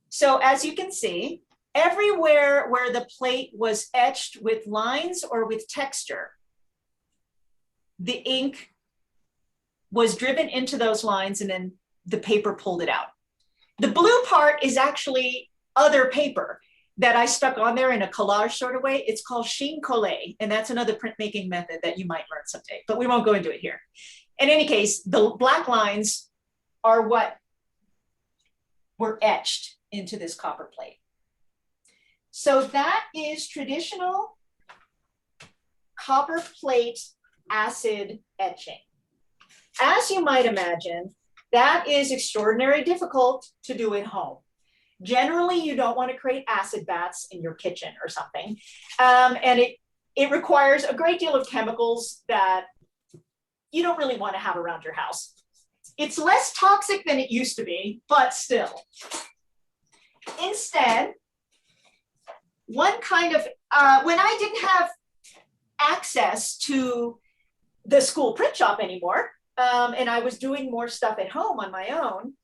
A: So as you can see, everywhere where the plate was etched with lines or with texture, the ink was driven into those lines, and then the paper pulled it out. The blue part is actually other paper that I stuck on there in a collage sort of way. It's called sheen collé, and that's another printmaking method that you might learn someday, but we won't go into it here. In any case, the black lines are what were etched into this copper plate. So that is traditional copper plate acid etching. As you might imagine, that is extraordinarily difficult to do at home. Generally, you don't want to create acid baths in your kitchen or something. And it requires a great deal of chemicals that you don't really want to have around your house. It's less toxic than it used to be, but still. Instead, one kind of, when I didn't have access to the school print shop anymore, and I was doing more stuff at home on my own,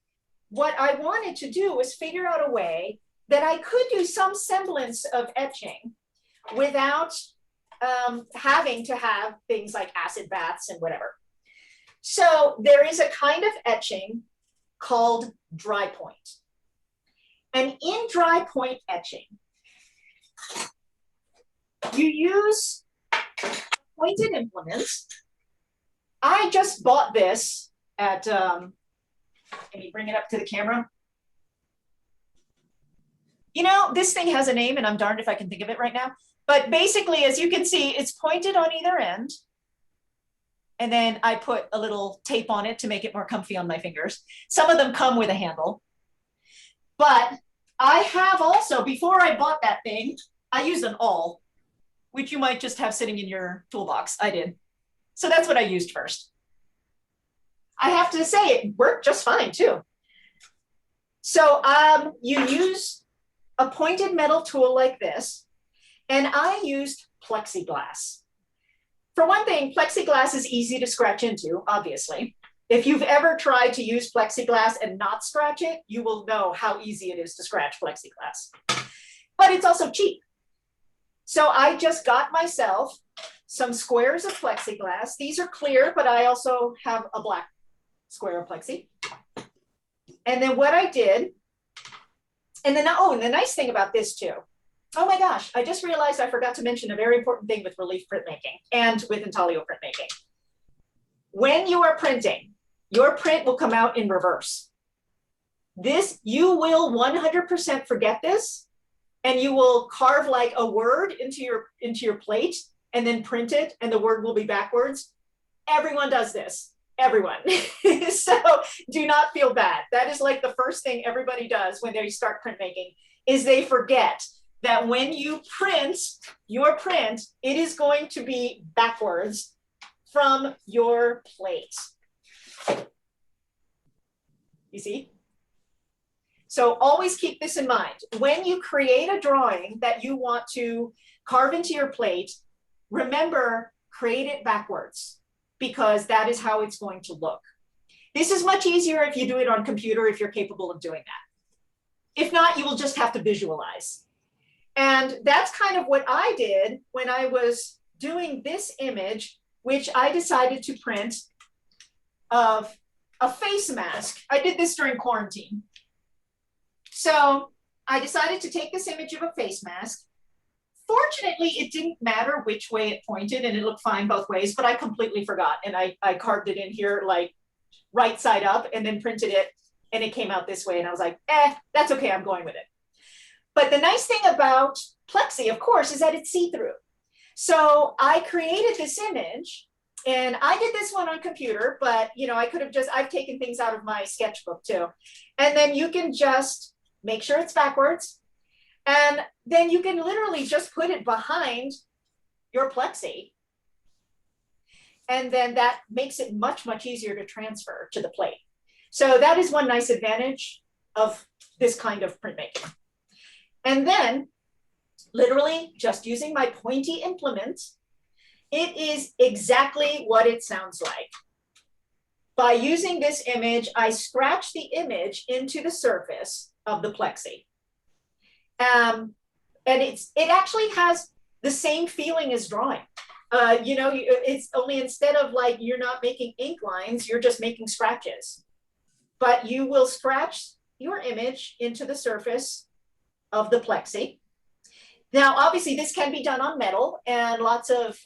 A: what I wanted to do was figure out a way that I could do some semblance of etching without having to have things like acid baths and whatever. So there is a kind of etching called dry point. And in dry point etching, you use pointed implements. I just bought this at, can you bring it up to the camera? You know, this thing has a name and I'm darned if I can think of it right now. But basically, as you can see, it's pointed on either end. And then I put a little tape on it to make it more comfy on my fingers. Some of them come with a handle. But I have also, before I bought that thing, I used an awl, which you might just have sitting in your toolbox. I did. So that's what I used first. I have to say it worked just fine too. So you use a pointed metal tool like this, and I used plexiglass. For one thing, plexiglass is easy to scratch into, obviously. If you've ever tried to use plexiglass and not scratch it, you will know how easy it is to scratch plexiglass. But it's also cheap. So I just got myself some squares of plexiglass. These are clear, but I also have a black square of plexi. And then what I did, and then, oh, and the nice thing about this too, oh my gosh, I just realized I forgot to mention a very important thing with relief printmaking and with intaglio printmaking. When you are printing, your print will come out in reverse. This, you will 100% forget this, and you will carve like a word into your plate and then print it, and the word will be backwards. Everyone does this, everyone. So do not feel bad. That is like the first thing everybody does when they start printmaking, is they forget that when you print your print, it is going to be backwards from your plate. You see? So always keep this in mind. When you create a drawing that you want to carve into your plate, remember, create it backwards, because that is how it's going to look. This is much easier if you do it on computer, if you're capable of doing that. If not, you will just have to visualize. And that's kind of what I did when I was doing this image, which I decided to print of a face mask. I did this during quarantine. So I decided to take this image of a face mask. Fortunately, it didn't matter which way it pointed, and it looked fine both ways, but I completely forgot. And I carved it in here like right side up and then printed it, and it came out this way. And I was like, that's okay, I'm going with it. But the nice thing about plexi, of course, is that it's see-through. So I created this image, and I did this one on computer, but you know, I could have just, I've taken things out of my sketchbook too. And then you can just make sure it's backwards. And then you can literally just put it behind your plexi. And then that makes it much, much easier to transfer to the plate. So that is one nice advantage of this kind of printmaking. And then literally just using my pointy implement, it is exactly what it sounds like. By using this image, I scratch the image into the surface of the plexi. And it actually has the same feeling as drawing. You know, it's only, instead of like, you're not making ink lines, you're just making scratches. But you will scratch your image into the surface of the plexi. Now, obviously, this can be done on metal, and lots of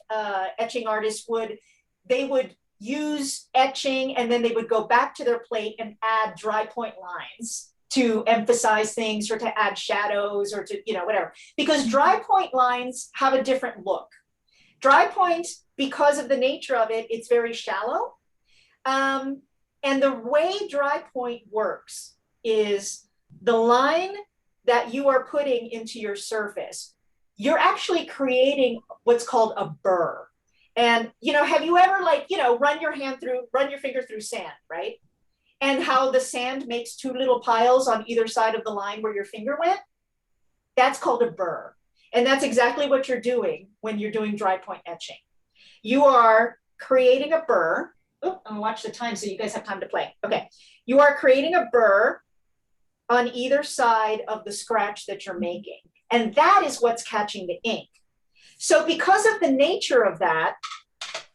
A: etching artists would use etching, and then they would go back to their plate and add dry point lines to emphasize things, or to add shadows, or to, you know, whatever. Because dry point lines have a different look. Dry point, because of the nature of it, it's very shallow. And the way dry point works is the line that you are putting into your surface, you're actually creating what's called a burr. And, you know, have you ever, like, you know, run your finger through sand, right? And how the sand makes two little piles on either side of the line where your finger went? That's called a burr. And that's exactly what you're doing when you're doing dry point etching. You are creating a burr. Oh, I'm gonna watch the time so you guys have time to play. Okay. You are creating a burr on either side of the scratch that you're making. And that is what's catching the ink. So because of the nature of that,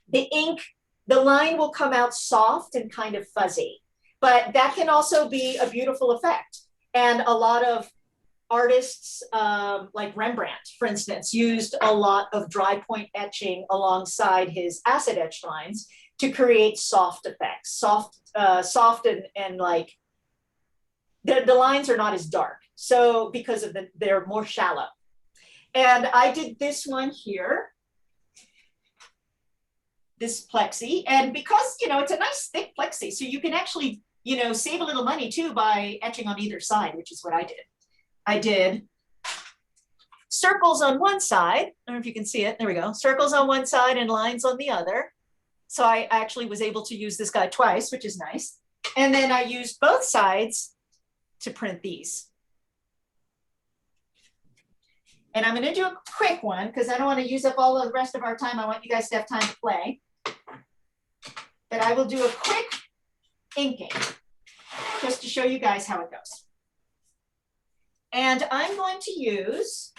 A: the ink, the line will come out soft and kind of fuzzy. But that can also be a beautiful effect. And a lot of artists, like Rembrandt, for instance, used a lot of dry point etching alongside his acid etched lines to create soft effects, soft and like the lines are not as dark. So because of they're more shallow. And I did this one here, this plexi, and because, it's a nice thick plexi, so you can actually, save a little money too by etching on either side, which is what I did. I did circles on one side. I don't know if you can see it. There we go. Circles on one side and lines on the other. So I actually was able to use this guy twice, which is nice. And then I used both sides to print these. And I'm going to do a quick one because I don't want to use up all the rest of our time. I want you guys to have time to play. But I will do a quick inking just to show you guys how it goes. And I'm going to use,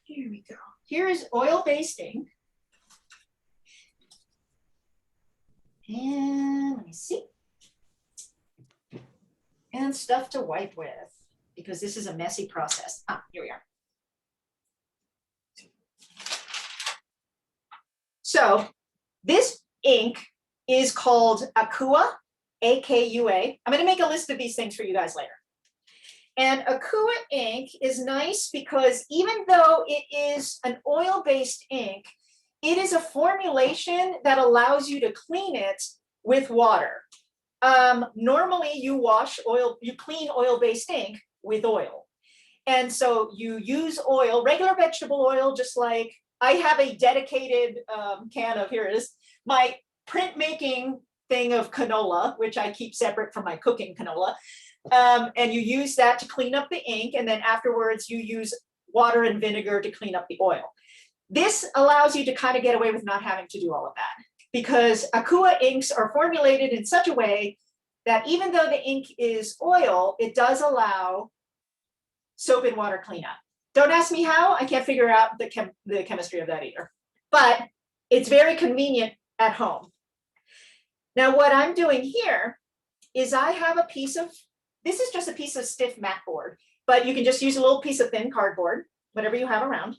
A: here we go. Here is oil-based ink. And let me see. And stuff to wipe with, because this is a messy process. Here we are. So this ink is called Akua, A-K-U-A. I'm going to make a list of these things for you guys later. And Akua ink is nice because even though it is an oil-based ink, it is a formulation that allows you to clean it with water. Normally you clean oil-based ink with oil. And so you use oil, regular vegetable oil, just like I have a dedicated can of, here it is, my printmaking thing of canola, which I keep separate from my cooking canola. And you use that to clean up the ink. And then afterwards you use water and vinegar to clean up the oil. This allows you to kind of get away with not having to do all of that, because Akua inks are formulated in such a way that even though the ink is oil, it does allow soap and water cleanup. Don't ask me how, I can't figure out the chemistry of that either, but it's very convenient at home. Now what I'm doing here is I have a piece of, this is just a piece of stiff mat board, but you can just use a little piece of thin cardboard, whatever you have around.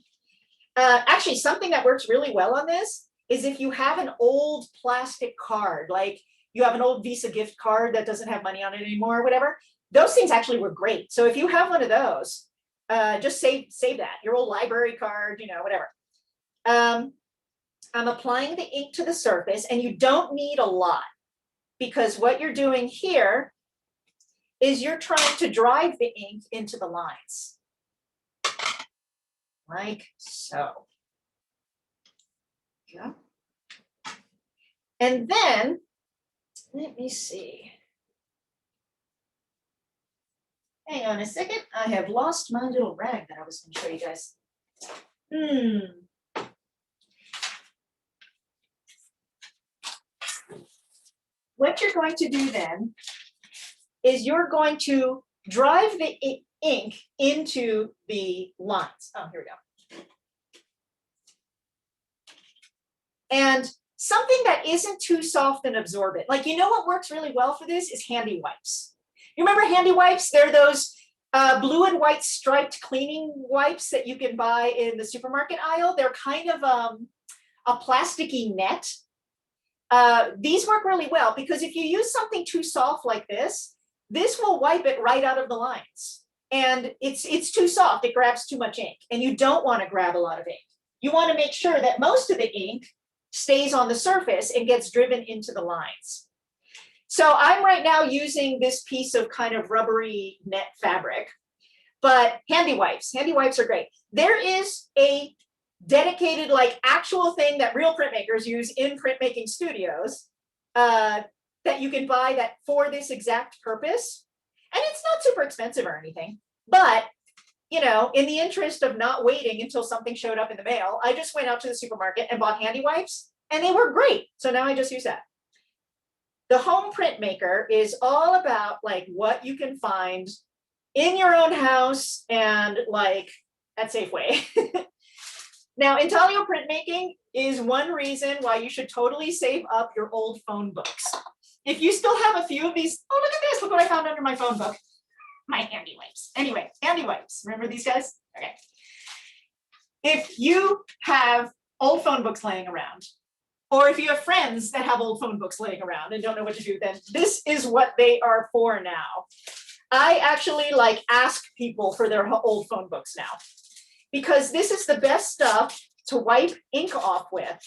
A: Actually, something that works really well on this is if you have an old plastic card, like you have an old Visa gift card that doesn't have money on it anymore or whatever, those things actually work great. So if you have one of those, just save that, your old library card, whatever. I'm applying the ink to the surface, and you don't need a lot, because what you're doing here is you're trying to drive the ink into the lines. Like so. Yeah. And then, let me see. Hang on a second. I have lost my little rag that I was going to show you guys. What you're going to do then is you're going to drive the ink into the lines. Oh, here we go. And something that isn't too soft and absorbent. Like, what works really well for this is handy wipes. You remember handy wipes? They're those blue and white striped cleaning wipes that you can buy in the supermarket aisle. They're kind of a plasticky net. These work really well because if you use something too soft like this will wipe it right out of the lines. And it's too soft, it grabs too much ink, and you don't want to grab a lot of ink. You want to make sure that most of the ink stays on the surface and gets driven into the lines. So I'm right now using this piece of kind of rubbery net fabric, but handy wipes are great. There is a dedicated, like, actual thing that real printmakers use in printmaking studios that you can buy that for this exact purpose. And it's not super expensive or anything, but in the interest of not waiting until something showed up in the mail, I just went out to the supermarket and bought handy wipes, and they were great. So now I just use that. The home printmaker is all about like what you can find in your own house and like at Safeway. Now, intaglio printmaking is one reason why you should totally save up your old phone books. If you still have a few of these, oh, look at this, look what I found under my phone book. My handy wipes. Anyway, handy wipes. Remember these guys? Okay. If you have old phone books laying around, Or if you have friends that have old phone books laying around and don't know what to do, then this is what they are for now. I actually like ask people for their old phone books now, because this is the best stuff to wipe ink off with.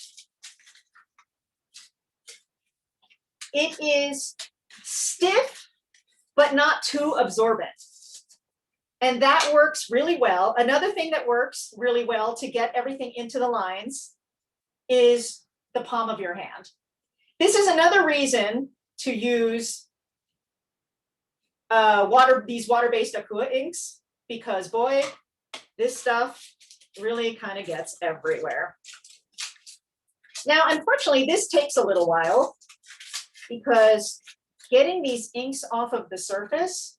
A: It is stiff, but not too absorbent. And that works really well. Another thing that works really well to get everything into the lines is the palm of your hand. This is another reason to use these water-based Akua inks, because boy, this stuff really kind of gets everywhere. Now, unfortunately, this takes a little while because getting these inks off of the surface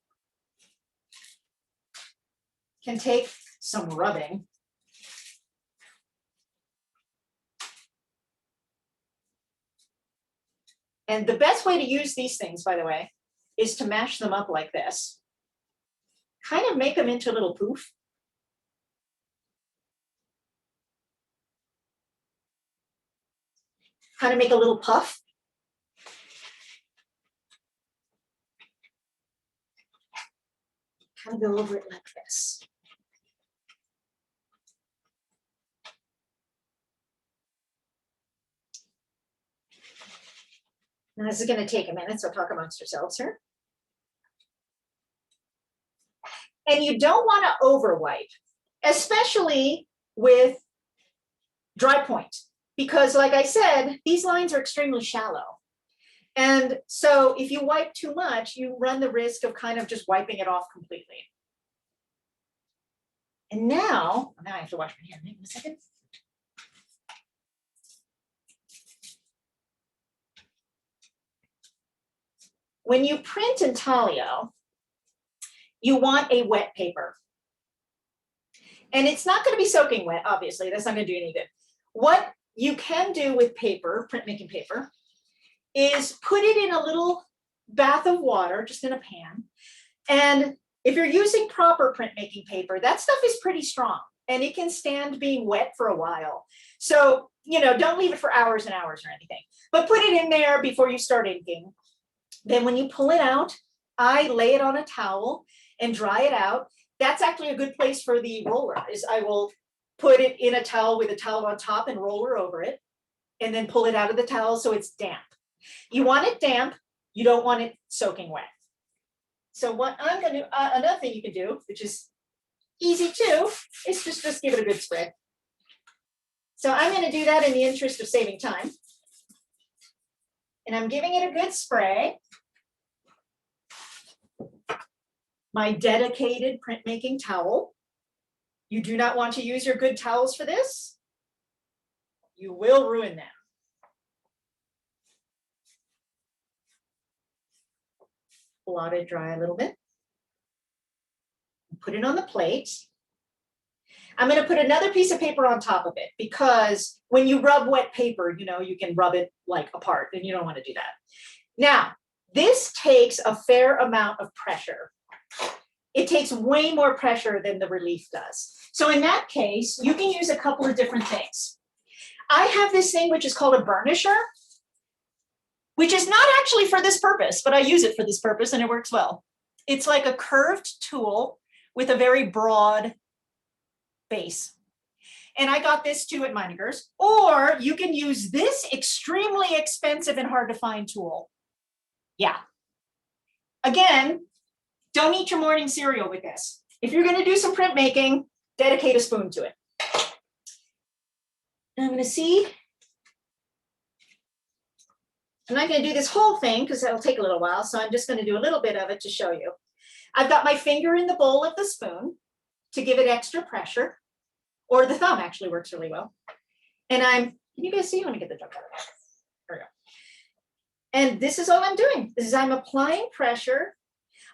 A: can take some rubbing. And the best way to use these things, by the way, is to mash them up like this. Kind of make them into a little poof. Kind of make a little puff. Kind of go over it like this. Now this is going to take a minute, so talk amongst yourselves here. And you don't want to overwipe, especially with dry point, because like I said, these lines are extremely shallow. And so if you wipe too much, you run the risk of kind of just wiping it off completely. And now I have to wash my hand. Hang on a second. When you print intaglio, you want a wet paper. And it's not going to be soaking wet, obviously. That's not going to do any good. What you can do with paper, printmaking paper, is put it in a little bath of water, just in a pan. And if you're using proper printmaking paper, that stuff is pretty strong and it can stand being wet for a while. So, don't leave it for hours and hours or anything, but put it in there before you start inking. Then when you pull it out, I lay it on a towel and dry it out. That's actually a good place for the roller, is I will put it in a towel with a towel on top and roller over it, and then pull it out of the towel so it's damp. You want it damp, you don't want it soaking wet. So what I'm going to, another thing you can do, which is easy too, is just give it a good spread. So I'm going to do that in the interest of saving time. And I'm giving it a good spray. My dedicated printmaking towel. You do not want to use your good towels for this. You will ruin them. Blot it dry a little bit. Put it on the plate. I'm going to put another piece of paper on top of it, because when you rub wet paper, you can rub it like apart, and you don't want to do that. Now, this takes a fair amount of pressure. It takes way more pressure than the relief does. So in that case, you can use a couple of different things. I have this thing which is called a burnisher, which is not actually for this purpose, but I use it for this purpose and it works well. It's like a curved tool with a very broad base. And I got this too at Meininger's. Or you can use this extremely expensive and hard to find tool. Yeah. Again, don't eat your morning cereal with this. If you're going to do some printmaking, dedicate a spoon to it. And I'm going to see. I'm not going to do this whole thing because that'll take a little while. So I'm just going to do a little bit of it to show you. I've got my finger in the bowl of the spoon to give it extra pressure. Or the thumb actually works really well. And can you guys see? Let me get the junk out of that. There we go. And this is all I'm doing. This is I'm applying pressure.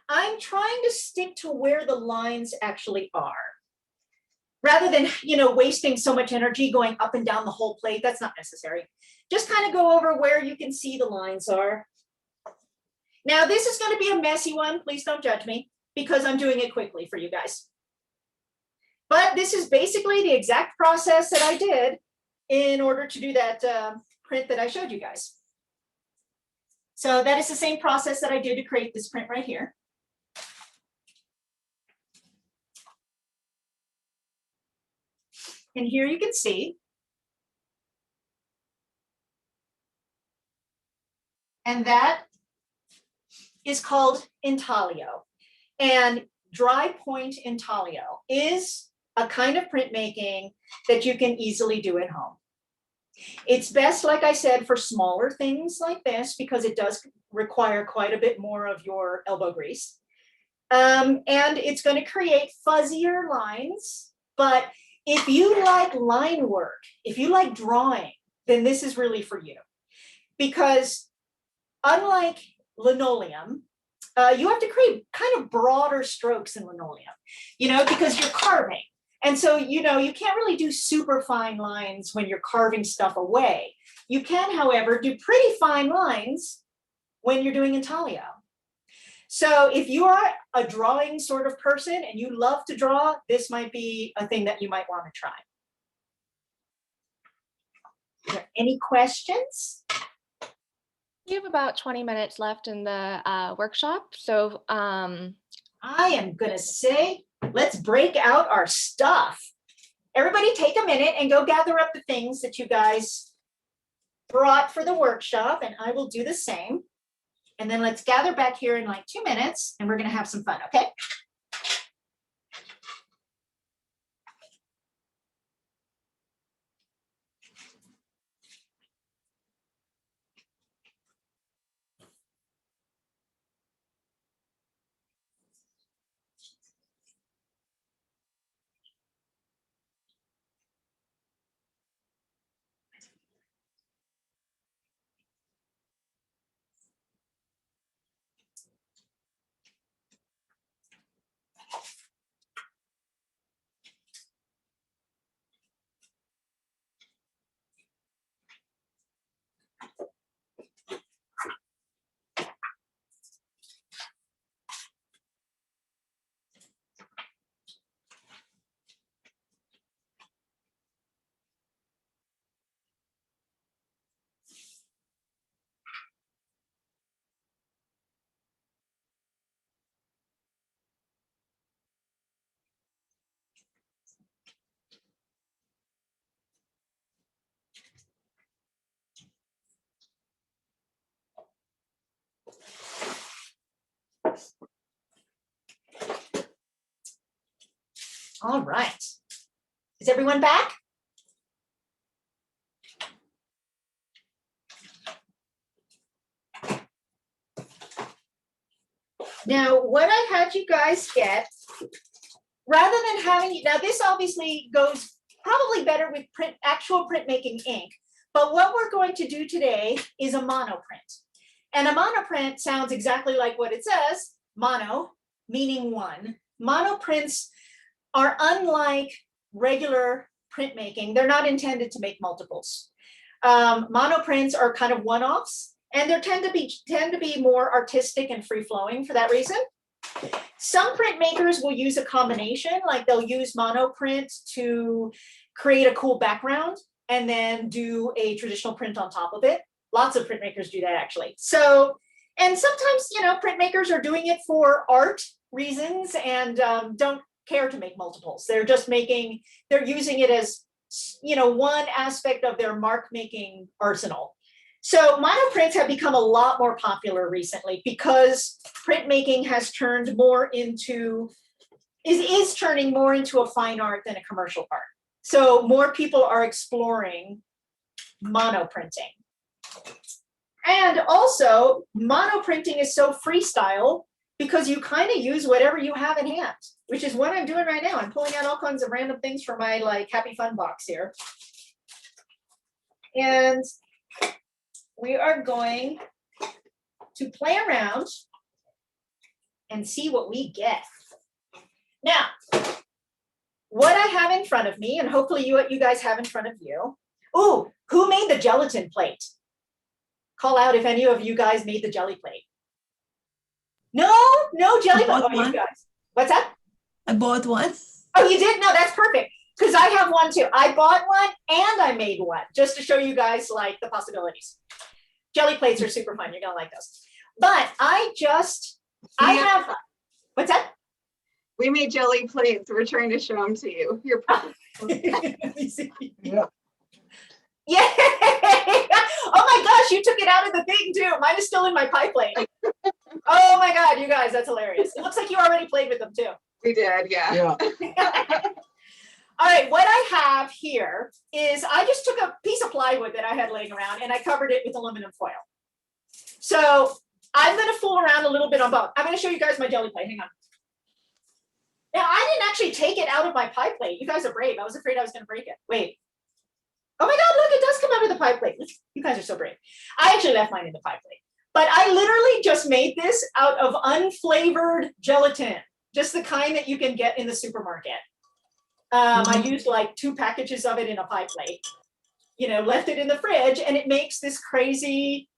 A: I'm trying to stick to where the lines actually are. Rather than, wasting so much energy going up and down the whole plate. That's not necessary. Just kind of go over where you can see the lines are. Now, this is going to be a messy one. Please don't judge me, because I'm doing it quickly for you guys. But this is basically the exact process that I did in order to do that print that I showed you guys. So that is the same process that I did to create this print right here. And here you can see. And that is called intaglio. And dry point intaglio is a kind of printmaking that you can easily do at home. It's best, like I said, for smaller things like this because it does require quite a bit more of your elbow grease. And it's going to create fuzzier lines. But if you like line work, if you like drawing, then this is really for you. Because unlike linoleum, you have to create kind of broader strokes in linoleum, because you're carving. And so, you can't really do super fine lines when you're carving stuff away. You can, however, do pretty fine lines when you're doing intaglio. So if you are a drawing sort of person and you love to draw, this might be a thing that you might want to try. Are there any questions?
D: We have about 20 minutes left in the workshop. So
A: I am going to say, let's break out our stuff. Everybody take a minute and go gather up the things that you guys brought for the workshop, and I will do the same. And then let's gather back here in like 2 minutes, and we're going to have some fun, okay? All right. Is everyone back? Now, what I had you guys get, rather than having, now this obviously goes probably better with actual printmaking ink, but what we're going to do today is a monoprint. And a monoprint sounds exactly like what it says, mono, meaning one. Monoprints are unlike regular printmaking. They're not intended to make multiples. Monoprints are kind of one-offs, and they tend to be more artistic and free-flowing for that reason. Some printmakers will use a combination, like they'll use monoprint to create a cool background and then do a traditional print on top of it. Lots of printmakers do that, actually. So, and sometimes, printmakers are doing it for art reasons and don't care to make multiples. They're just they're using it as, one aspect of their mark making arsenal. So monoprints have become a lot more popular recently because printmaking has turned more into, is turning more into a fine art than a commercial art. So more people are exploring monoprinting. And also monoprinting is so freestyle because you kind of use whatever you have in hand, which is what I'm doing right now. I'm pulling out all kinds of random things from my Happy Fun box here. And we are going to play around and see what we get. Now, what I have in front of me, and hopefully what you guys have in front of you. Ooh, who made the gelatin plate? Call out if any of you guys made the jelly plate. No jelly plate. Oh, you guys. What's that?
B: I bought one.
A: Oh, you did? No, that's perfect. because I have one too. I bought one and I made one just to show you guys like the possibilities. Jelly plates are super fun. You're gonna like those. But I have, what's that?
E: We made jelly plates. We're trying to show them to you. You're
C: Yeah.
A: Yay! Oh my gosh, you took it out of the thing too. Mine is still in my pie plate. Oh my God, you guys, that's hilarious. It looks like you already played with them too.
E: We did, yeah.
C: Yeah.
A: All right, what I have here is I just took a piece of plywood that I had laying around and I covered it with aluminum foil. So I'm gonna fool around a little bit on both. I'm gonna show you guys my jelly plate, hang on. Now, I didn't actually take it out of my pie plate. You guys are brave. I was afraid I was gonna break it. Wait. Oh my God, look, it does come out of the pie plate. You guys are so brave. I actually left mine in the pie plate. But I literally just made this out of unflavored gelatin, just the kind that you can get in the supermarket. I used like 2 packages of it in a pie plate, you know, left it in the fridge, and it makes this crazy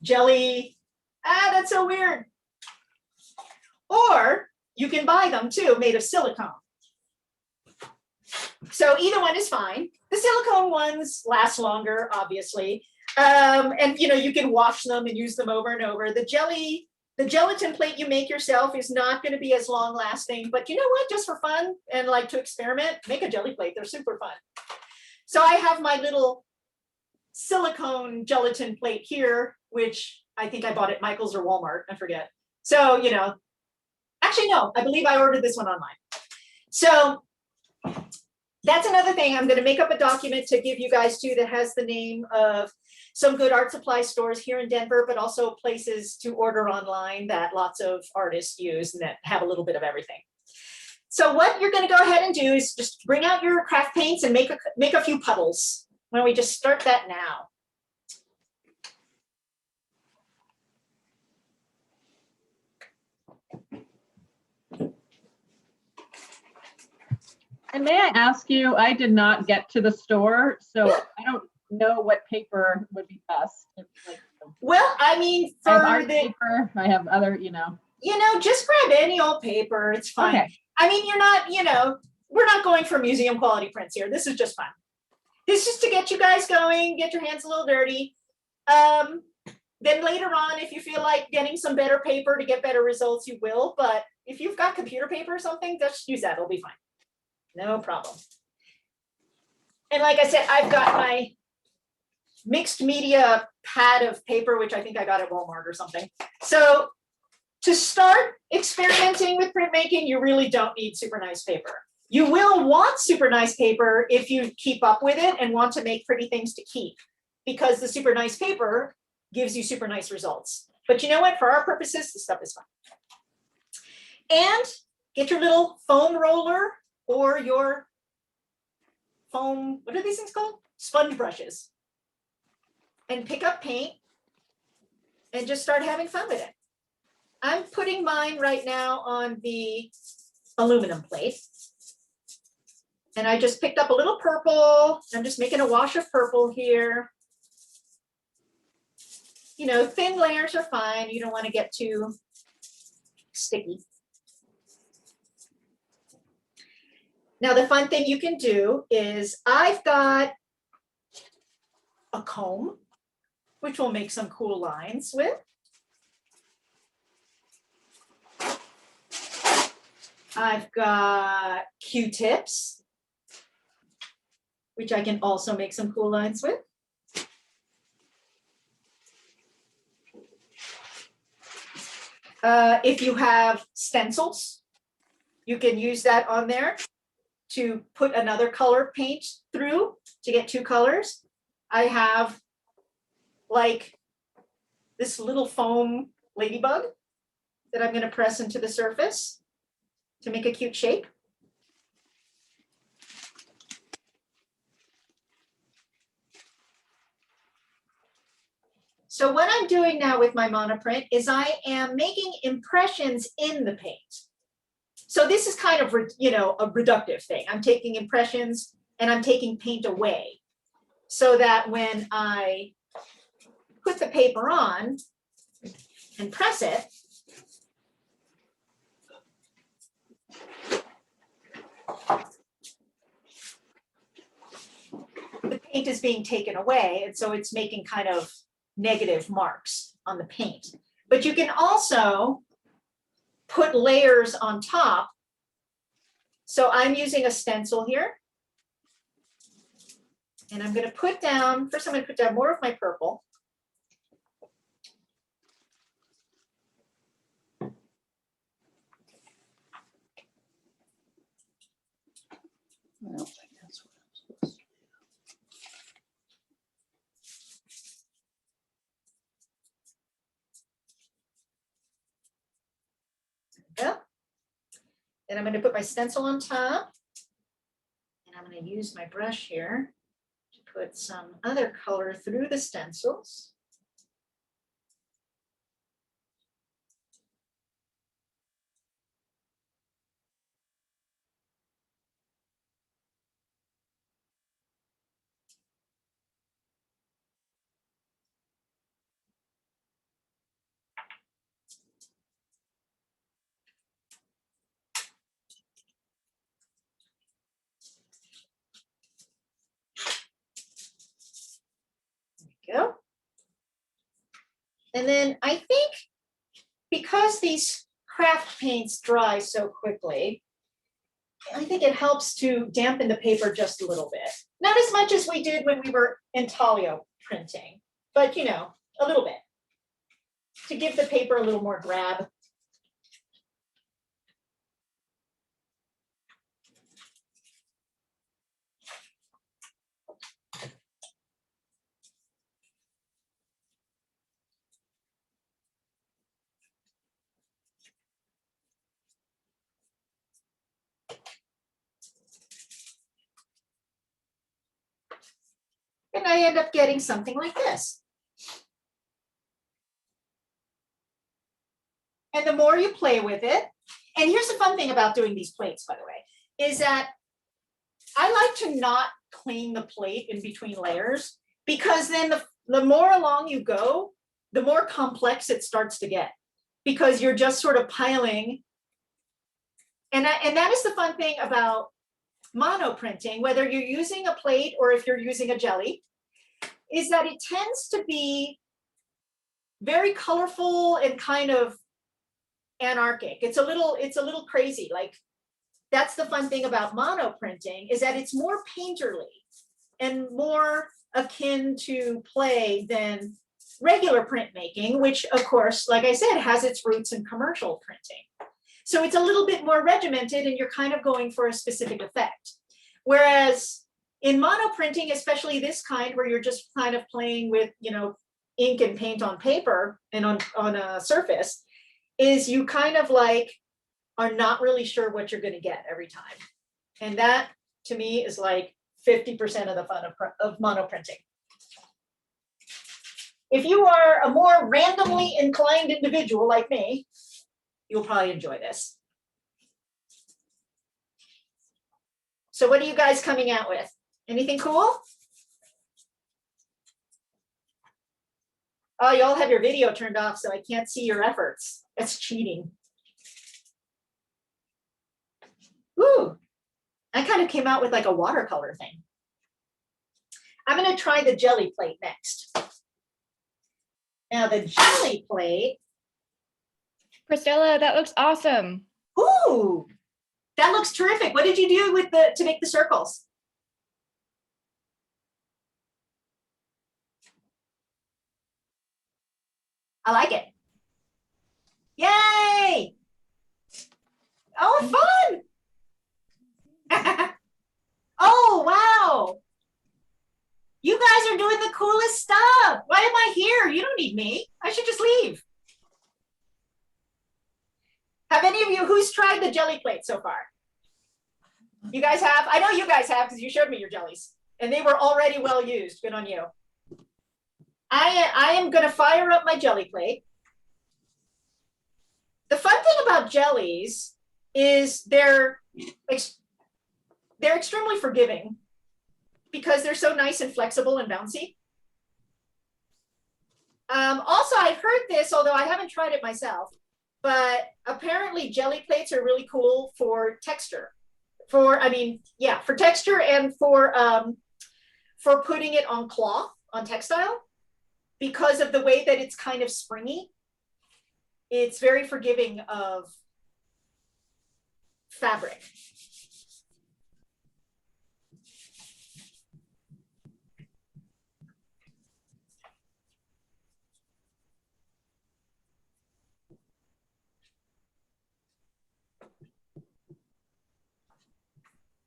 A: jelly. That's so weird. Or you can buy them too, made of silicone. So either one is fine. The silicone ones last longer, obviously. And you know, you can wash them and use them over and over. The gelatin plate you make yourself is not going to be as long lasting, but you know what, just for fun and like to experiment, make a jelly plate. They're super fun. So I have my little silicone gelatin plate here, which I think I bought at Michael's or Walmart, I forget. So, you know, actually, no, I believe I ordered this one online. So that's another thing. I'm going to make up a document to give you guys too that has the name of some good art supply stores here in Denver, but also places to order online that lots of artists use and that have a little bit of everything. So what you're going to go ahead and do is just bring out your craft paints and make a few puddles. Why don't we just start that now?
F: And may I ask you, I did not get to the store, so I don't know what paper would be best. Like,
A: Well, I mean,
F: I have
A: for
F: art
A: the,
F: paper, I have other,
A: just grab any old paper. It's fine.
F: Okay.
A: I mean, you're not, we're not going for museum quality prints here. This is just fun. This is to get you guys going, get your hands a little dirty. Then later on, if you feel like getting some better paper to get better results, you will. But if you've got computer paper or something, just use that. It'll be fine. No problem. And like I said, I've got my mixed media pad of paper, which I think I got at Walmart or something. So to start experimenting with printmaking, you really don't need super nice paper. You will want super nice paper if you keep up with it and want to make pretty things to keep, because the super nice paper gives you super nice results. But you know what? For our purposes, this stuff is fun. And get your little foam roller or your foam, what are these things called? Sponge brushes. And pick up paint and just start having fun with it. I'm putting mine right now on the aluminum plate. And I just picked up a little purple. I'm just making a wash of purple here. You know, thin layers are fine. You don't want to get too sticky. Now, the fun thing you can do is I've got a comb, which we'll make some cool lines with. I've got Q-tips, which I can also make some cool lines with. If you have stencils, you can use that on there to put another color paint through to get 2 colors. I have like this little foam ladybug that I'm going to press into the surface to make a cute shape. So what I'm doing now with my monoprint is I am making impressions in the paint. So this is kind of, a reductive thing. I'm taking impressions and I'm taking paint away so that when I put the paper on and press it, paint is being taken away, and so it's making kind of negative marks on the paint. But you can also put layers on top. So I'm using a stencil here. And I'm going to put down, first I'm going to put down more of my purple.
G: I don't think that's what I'm supposed to
A: Yeah. Then I'm going to put my stencil on top. And I'm going to use my brush here to put some other color through the stencils. Go. And then I think because these craft paints dry so quickly, I think it helps to dampen the paper just a little bit. Not as much as we did when we were intaglio printing, but you know, a little bit. To give the paper a little more grab. And I end up getting something like this. And the more you play with it, and here's the fun thing about doing these plates, by the way, is that I like to not clean the plate in between layers, because then the more along you go, the more complex it starts to get, because you're just sort of piling. And that is the fun thing about mono printing, whether you're using a plate or if you're using a jelly, is that it tends to be very colorful and kind of anarchic. It's a little crazy. Like, that's the fun thing about mono printing, is that it's more painterly and more akin to play than regular printmaking, which of course, like I said, has its roots in commercial printing. So it's a little bit more regimented and you're kind of going for a specific effect. Whereas in mono printing, especially this kind where you're just kind of playing with, you know, ink and paint on paper and on a surface, is you kind of like are not really sure what you're going to get every time. And that to me is like 50% of the fun of mono printing. If you are a more randomly inclined individual like me, you'll probably enjoy this. So what are you guys coming out with? Anything cool? Oh, you all have your video turned off, so I can't see your efforts. That's cheating. Ooh, I kind of came out with like a watercolor thing. I'm going to try the jelly plate next. Now the jelly plate.
D: Christella, that looks awesome.
A: Ooh, that looks terrific. What did you do with to make the circles? I like it. Yay! Oh, fun! Oh, wow! You guys are doing the coolest stuff. Why am I here? You don't need me. I should just leave. Have any of you, who's tried the jelly plate so far? You guys have? I know you guys have because you showed me your jellies and they were already well used. Good on you. I am going to fire up my jelly plate. The fun thing about jellies is they're extremely forgiving because they're so nice and flexible and bouncy. Also, I've heard this, although I haven't tried it myself, but apparently jelly plates are really cool for texture. For texture and for putting it on cloth, on textile, because of the way that it's kind of springy. It's very forgiving of fabric.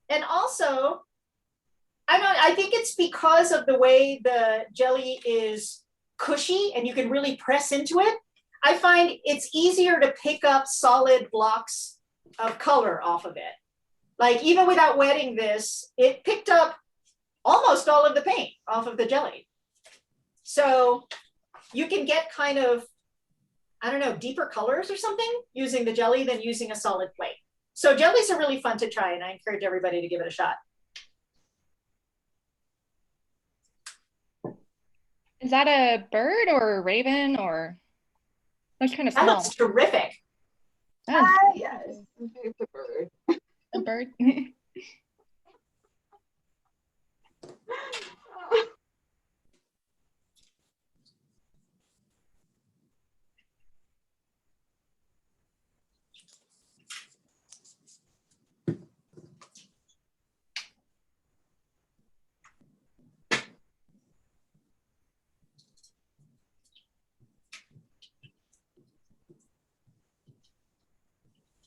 A: And also, I think it's because of the way the jelly is cushy and you can really press into it. I find it's easier to pick up solid blocks of color off of it. Like even without wetting this, it picked up almost all of the paint off of the jelly. So you can get kind of, I don't know, deeper colors or something using the jelly than using a solid plate. So jellies are really fun to try, and I encourage everybody to give it a shot.
D: Is that a bird or a raven or that's kind of
A: That
D: small?
A: looks terrific.
D: That's
E: Yes, it's a bird.
D: a bird.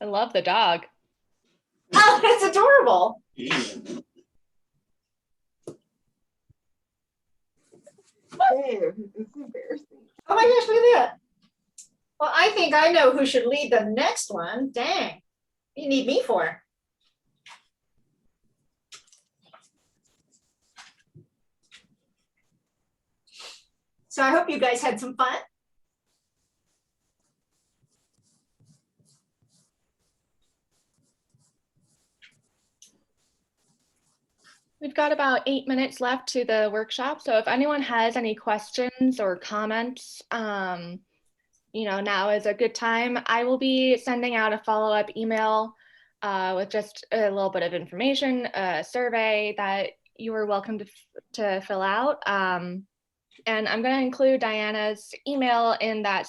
D: I love the dog.
A: Oh, it's adorable.
E: Dave, it's embarrassing.
A: Oh my gosh, look at that. Well, I think I know who should lead the next one. Dang, what do you need me for? So I hope you guys had some fun.
D: We've got about 8 minutes left to the workshop. So if anyone has any questions or comments, now is a good time. I will be sending out a follow-up email with just a little bit of information, a survey that you are welcome to fill out. And I'm going to include Diana's email in that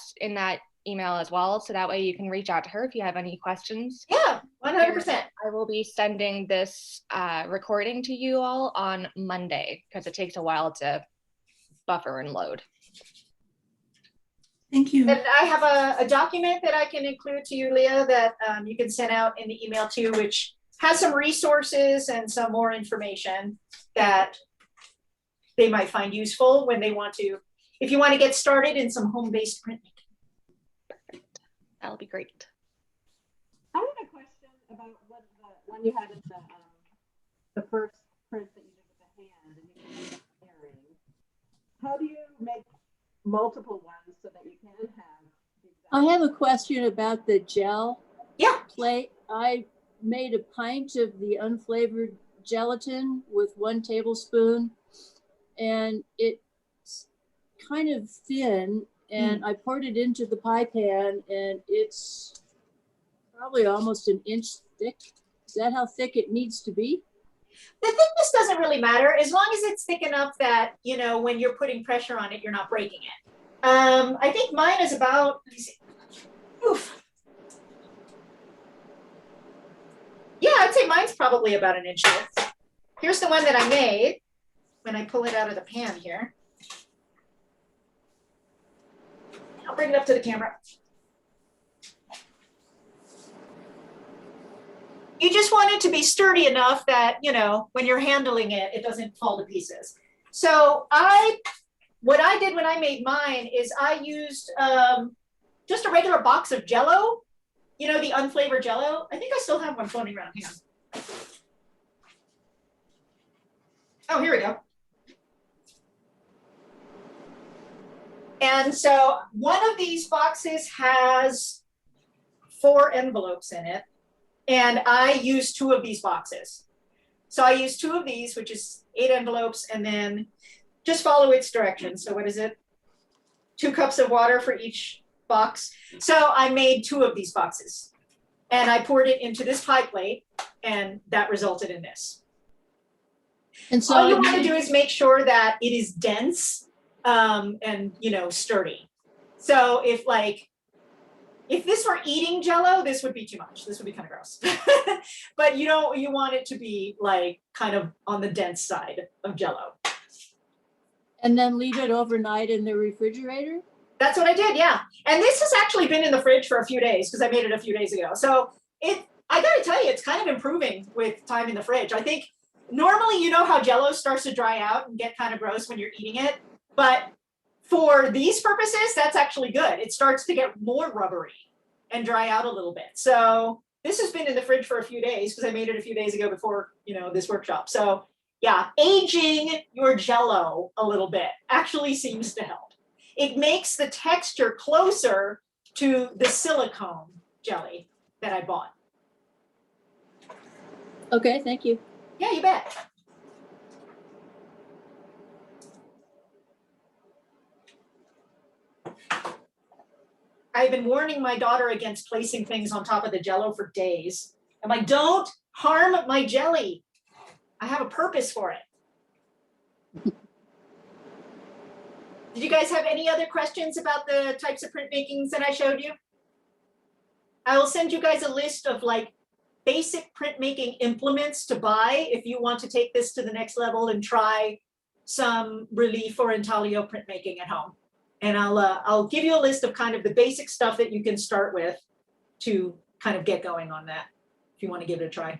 D: email as well. So that way you can reach out to her if you have any questions.
A: Yeah, 100%.
D: I will be sending this recording to you all on Monday because it takes a while to buffer and load.
B: Thank you.
A: And I have a document that I can include to you, Leah, that you can send out in the email too, which has some resources and some more information that they might find useful when they want to, if you want to get started in some home-based printmaking.
D: Perfect. That'll be great.
F: I have a question about what the one you had in the first print that you did with the hand and you did the earring. How do you make multiple ones so that you can have?
G: I have a question about the gel
A: Yeah.
G: plate. I made a pint of the unflavored gelatin with 1 tablespoon, and it's kind of thin, and I poured it into the pie pan, and it's probably almost an inch thick. Is that how thick it needs to be?
A: The thickness doesn't really matter as long as it's thick enough that, when you're putting pressure on it, you're not breaking it. I think mine is about, let me see. Oof. Yeah, I'd say mine's probably about an inch thick. Here's the one that I made when I pull it out of the pan here. I'll bring it up to the camera. You just want it to be sturdy enough that, when you're handling it, it doesn't fall to pieces. So what I did when I made mine is I used just a regular box of Jell-O, the unflavored Jell-O. I think I still have one floating around here. Oh, here we go. And so one of these boxes has 4 envelopes in it. And I used 2 of these boxes. So I used 2 of these, which is 8 envelopes, and then just follow its directions. So what is it? 2 cups of water for each box. So I made 2 of these boxes. And I poured it into this pie plate, and that resulted in this.
G: And so
A: All you want to do is make sure that it is dense and sturdy. So if this were eating Jell-O, this would be too much. This would be kind of gross. But you want it to be like kind of on the dense side of Jell-O.
G: and then leave it overnight in the refrigerator?
A: That's what I did, yeah. And this has actually been in the fridge for a few days because I made it a few days ago. So I gotta tell you, it's kind of improving with time in the fridge. I think normally how Jell-O starts to dry out and get kind of gross when you're eating it. But for these purposes, that's actually good. It starts to get more rubbery and dry out a little bit. So this has been in the fridge for a few days because I made it a few days ago before, this workshop. So yeah, aging your Jell-O a little bit actually seems to help. It makes the texture closer to the silicone jelly that I bought.
G: Okay, thank you.
A: Yeah, you bet. I've been warning my daughter against placing things on top of the Jell-O for days. I'm like, don't harm my jelly. I have a purpose for it. Did you guys have any other questions about the types of printmakings that I showed you? I will send you guys a list of basic printmaking implements to buy if you want to take this to the next level and try some relief or intaglio printmaking at home. And I'll give you a list of kind of the basic stuff that you can start with to kind of get going on that if you want to give it a try.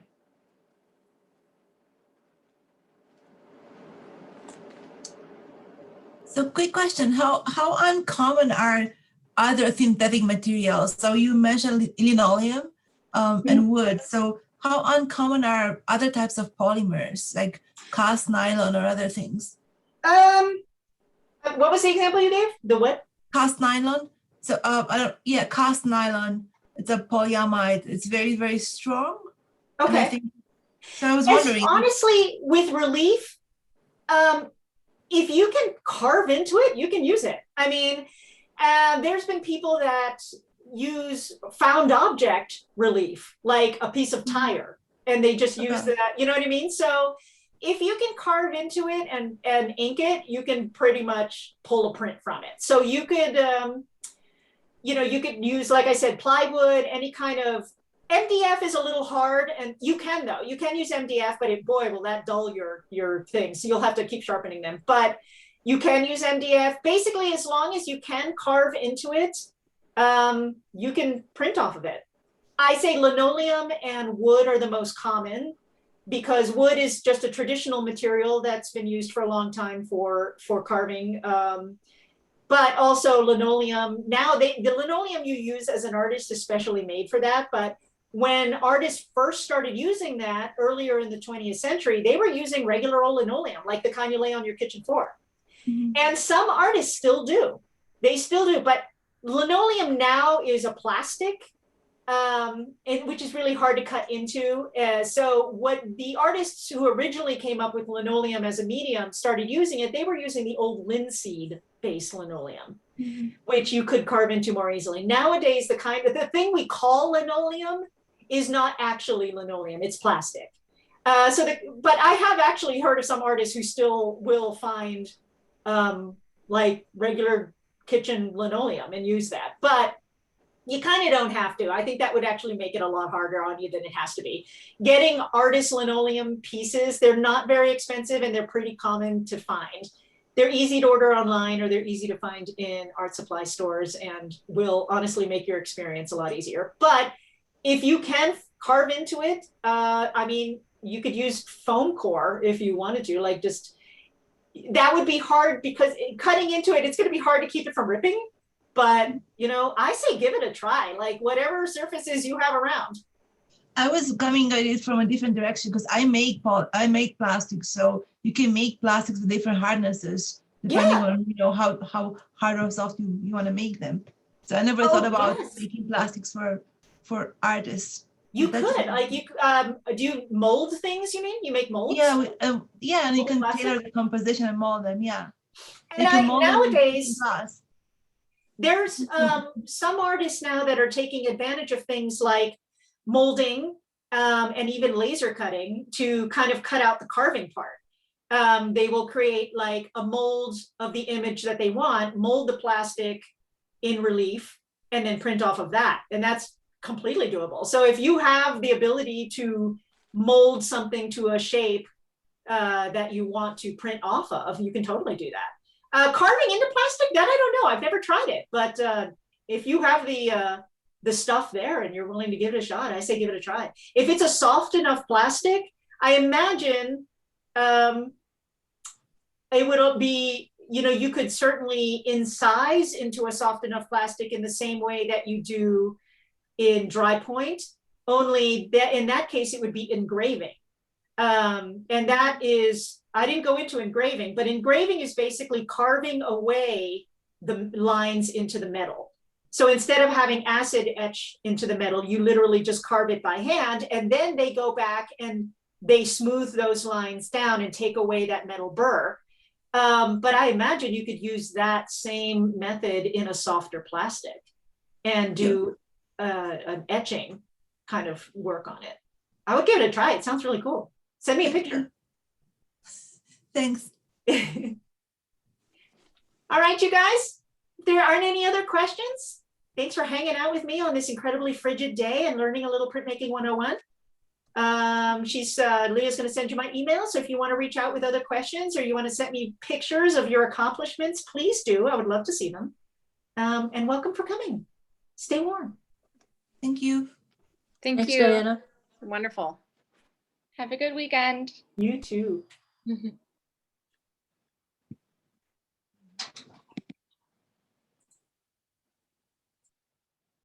B: So quick question, how uncommon are other synthetic materials? So you mentioned linoleum and wood. So how uncommon are other types of polymers like cast nylon or other things?
A: What was the example you gave? The what?
B: Cast nylon. So cast nylon. It's a polyamide. It's very, very strong.
A: Okay.
B: So I was wondering.
A: Honestly, with relief, if you can carve into it, you can use it. I mean, there's been people that use found object relief, like a piece of tire, and they just use that, you know what I mean? So if you can carve into it and ink it, you can pretty much pull a print from it. So you could, you could use, like I said, plywood, any kind of, MDF is a little hard, and you can use MDF, but boy, will that dull your thing. So you'll have to keep sharpening them, but you can use MDF. Basically, as long as you can carve into it, you can print off of it. I say linoleum and wood are the most common because wood is just a traditional material that's been used for a long time for carving. But also linoleum, now the linoleum you use as an artist is specially made for that, but when artists first started using that earlier in the 20th century, they were using regular old linoleum, like the kind you lay on your kitchen floor. Mm-hmm. And some artists still do. They still do, but linoleum now is a plastic, which is really hard to cut into. So what the artists who originally came up with linoleum as a medium started using it, they were using the old linseed-based linoleum, mm-hmm. which you could carve into more easily. Nowadays, the thing we call linoleum is not actually linoleum, it's plastic. But I have actually heard of some artists who still will find like regular kitchen linoleum and use that. But you kind of don't have to. I think that would actually make it a lot harder on you than it has to be. Getting artist linoleum pieces, they're not very expensive and they're pretty common to find. They're easy to order online or they're easy to find in art supply stores and will honestly make your experience a lot easier. But if you can carve into it, I mean, you could use foam core if you wanted to, that would be hard because cutting into it, it's going to be hard to keep it from ripping. But, I say give it a try, like whatever surfaces you have around.
B: I was coming at it from a different direction because I make plastics, so you can make plastics with different hardnesses depending on how hard or soft you want to make them. So I never thought about making plastics for artists.
A: You could do you mold things? You mean you make molds?
B: Yeah, and you can tailor the composition and mold them. Yeah,
A: and nowadays there's some artists now that are taking advantage of things like molding and even laser cutting to kind of cut out the carving part. they will create like a mold of the image that they want, mold the plastic in relief, and then print off of that. And that's completely doable. So if you have the ability to mold something to a shape that you want to print off of, you can totally do that. Carving into plastic, that I don't know. I've never tried it, but if you have the stuff there and you're willing to give it a shot, I say give it a try. If it's a soft enough plastic, I imagine it would be, you could certainly incise into a soft enough plastic in the same way that you do in dry point, only that in that case, it would be engraving. And that is, I didn't go into engraving, but engraving is basically carving away the lines into the metal. So instead of having acid etch into the metal, you literally just carve it by hand, and then they go back and they smooth those lines down and take away that metal burr. But I imagine you could use that same method in a softer plastic and do an etching kind of work on it. I would give it a try. It sounds really cool. Send me a picture.
B: Thanks.
A: All right, you guys, if there aren't any other questions, thanks for hanging out with me on this incredibly frigid day and learning a little Printmaking 101. Leah's going to send you my email. So if you want to reach out with other questions or you want to send me pictures of your accomplishments, please do. I would love to see them. And welcome for coming. Stay warm.
B: Thank you.
D: Thank
G: Thanks,
D: you.
G: Diana.
H: Wonderful.
D: Have a good weekend.
A: You too.